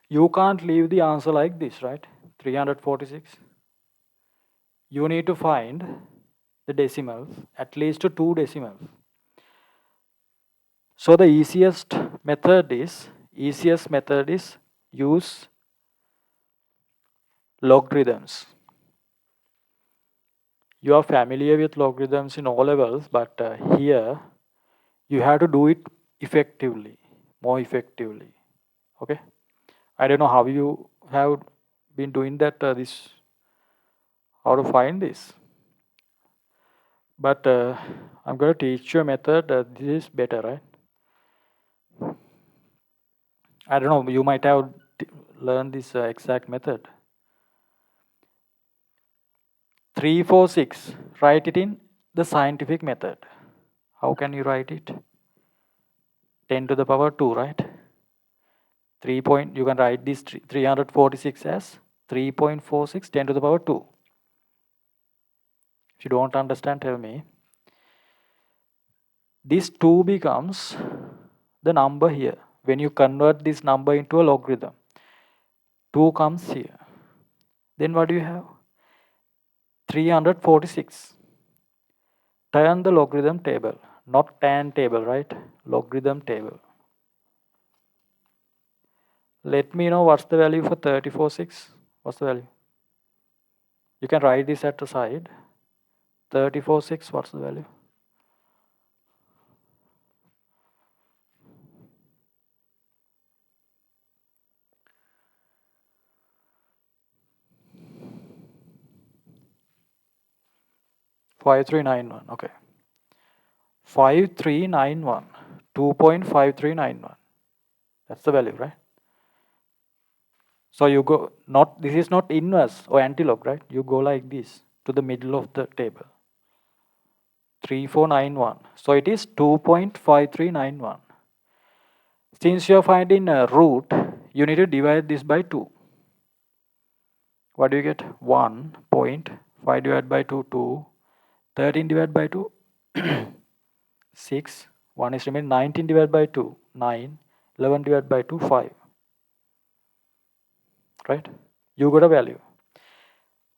You can't leave the answer like this, right? 346. You need to find the decimals, at least 2 decimals. So the easiest method is use logarithms. You are familiar with logarithms in O levels, but here you have to do it effectively, more effectively. Okay. I don't know how you have been doing that. How to find this. But I'm going to teach you a method. This is better, right? I don't know. You might have learned this exact method. 346. Write it in the scientific method. How can you write it? 10 to the power 2, right? 3 point, you can write this 346 as 3.46 10 to the power 2. If you don't understand, tell me. This 2 becomes the number here. When you convert this number into a logarithm, 2 comes here. Then what do you have? 346. Turn the logarithm table, not tan table, right? Logarithm table. Let me know what's the value for 34.6. What's the value? You can write this at the side. 34.6, what's the value? Five three nine one. Okay. 5391. 2.5391. That's the value, right? So you go not, this is not inverse or antilog, right? You go like this to the middle of the table. 3491. So it is 2.5391. Since you are finding a root, you need to divide this by 2. What do you get? 1.5 divided by 2, 2. 13 divided by 2, 6. 1 is remaining. 19 divided by 2, 9. 11 divided by 2, 5. Right? You got a value.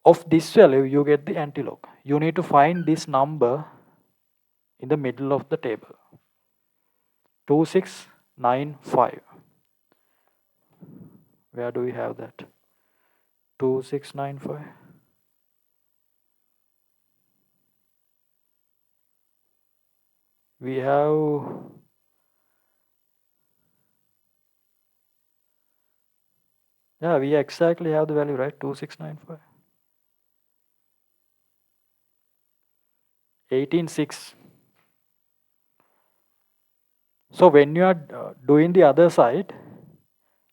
Of this value, you get the antilog. You need to find this number in the middle of the table. 2695. Where do we have that? 2695. We have, yeah, we exactly have the value, right? 2695. 18.6. So when you are doing the other side,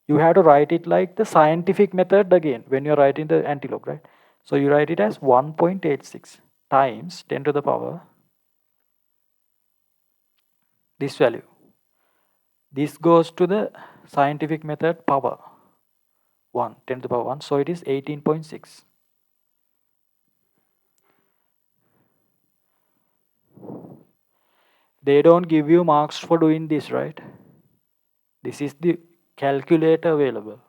you have to write it like the scientific method again when you're writing the antilog, right? So you write it as 1.86 times 10 to the power this value. This goes to the scientific method power 1, 10 to the power 1. So it is 18.6. They don't give you marks for doing this, right? This is the calculator available.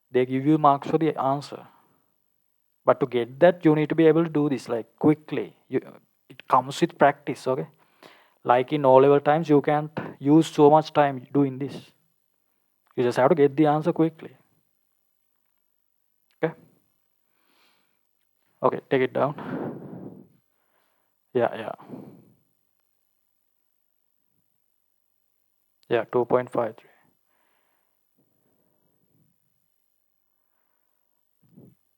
They give you marks for the answer. But to get that, you need to be able to do this like quickly. It comes with practice, okay? Like in O-level times, you can't use so much time doing this. You just have to get the answer quickly. Okay? Okay, take it down. Yeah. Yeah, 2.53.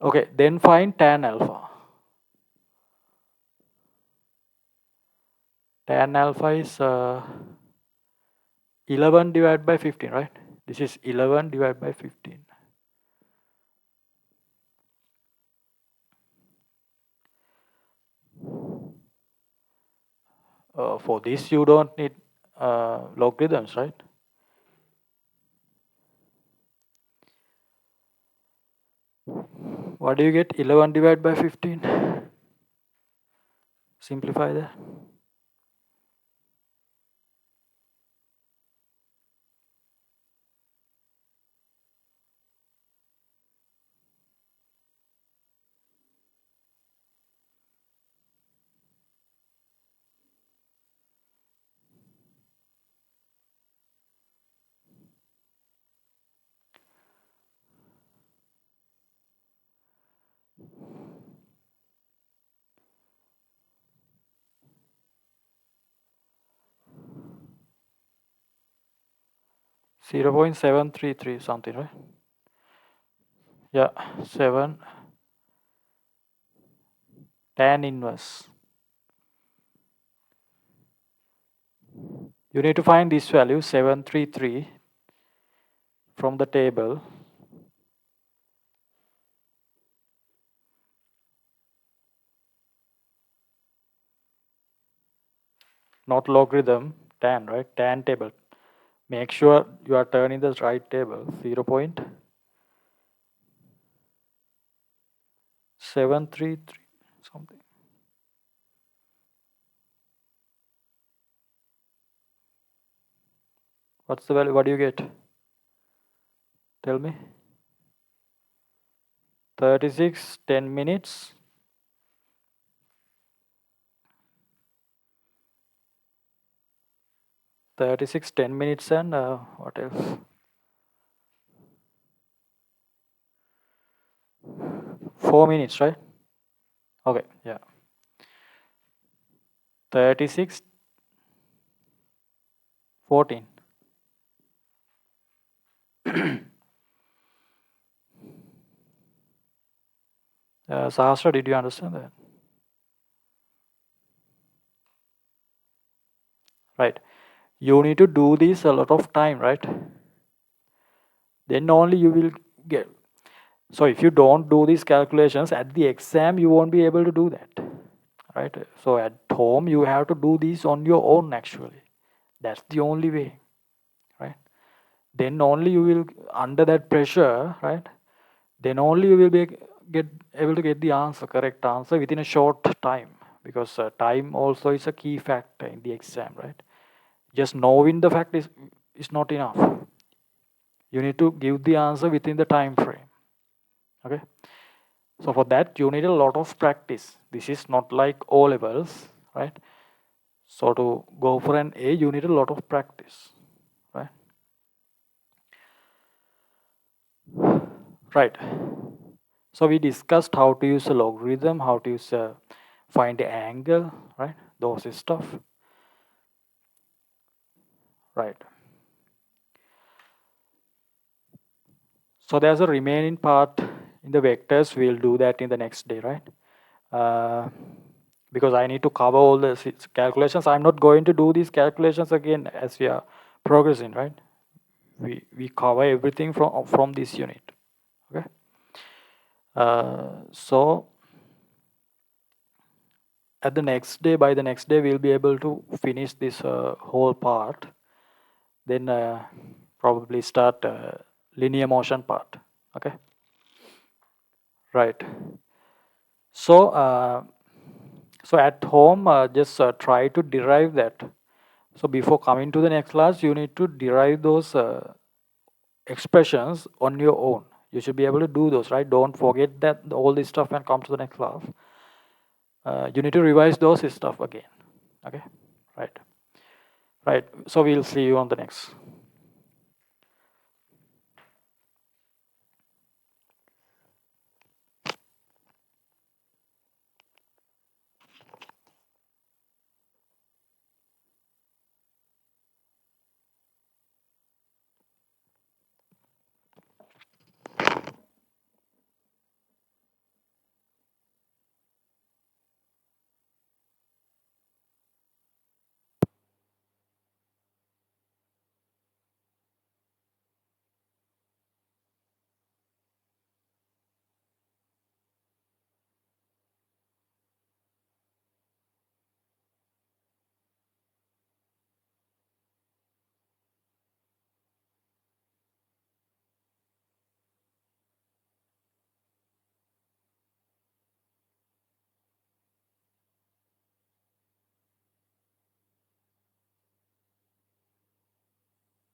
Okay, then find tan alpha. Tan alpha is 11 divided by 15, right? This is 11 divided by 15. For this, you don't need logarithms, right? What do you get? 11 divided by 15. Simplify that. Zero 0.733 something, right? Yeah, 7 tan inverse. You need to find this value 733 from the table. Not logarithm, tan, right? Tan table. Make sure you are turning the right table. 0.733 something. What's the value? What do you get? Tell me. 36, 10 minutes. 36, 10 minutes and what else? 4 minutes, right? Okay, yeah. 36, 14. Sahasra, did you understand that? Right. You need to do this a lot of time, right? Then only you will get. So if you don't do these calculations at the exam, you won't be able to do that, right? So at home, you have to do these on your own actually. That's the only way, right? Then only you will, under that pressure, right? Then only you will be get able to get the answer, correct answer within a short time, because time also is a key factor in the exam, right? Just knowing the fact is not enough. You need to give the answer within the time frame. Okay. So for that you need a lot of practice. This is not like O levels, right? So to go for an A, you need a lot of practice, right? Right. So we discussed how to use a logarithm, how to use find the angle, right? Those stuff, right? So there's a remaining part in the vectors. We'll do that in the next day, right? Because I need to cover all the calculations. I'm not going to do these calculations again as we are progressing, right? We cover everything from this unit. Okay. So at the next day, by the next day, we'll be able to finish this whole part. Then probably start linear motion part. Okay. Right. So so at home, just try to derive that. So before coming to the next class, you need to derive those expressions on your own. You should be able to do those, right? Don't forget that all this stuff when come to the next class. You need to revise those stuff again. Okay, right. So we'll see you on the next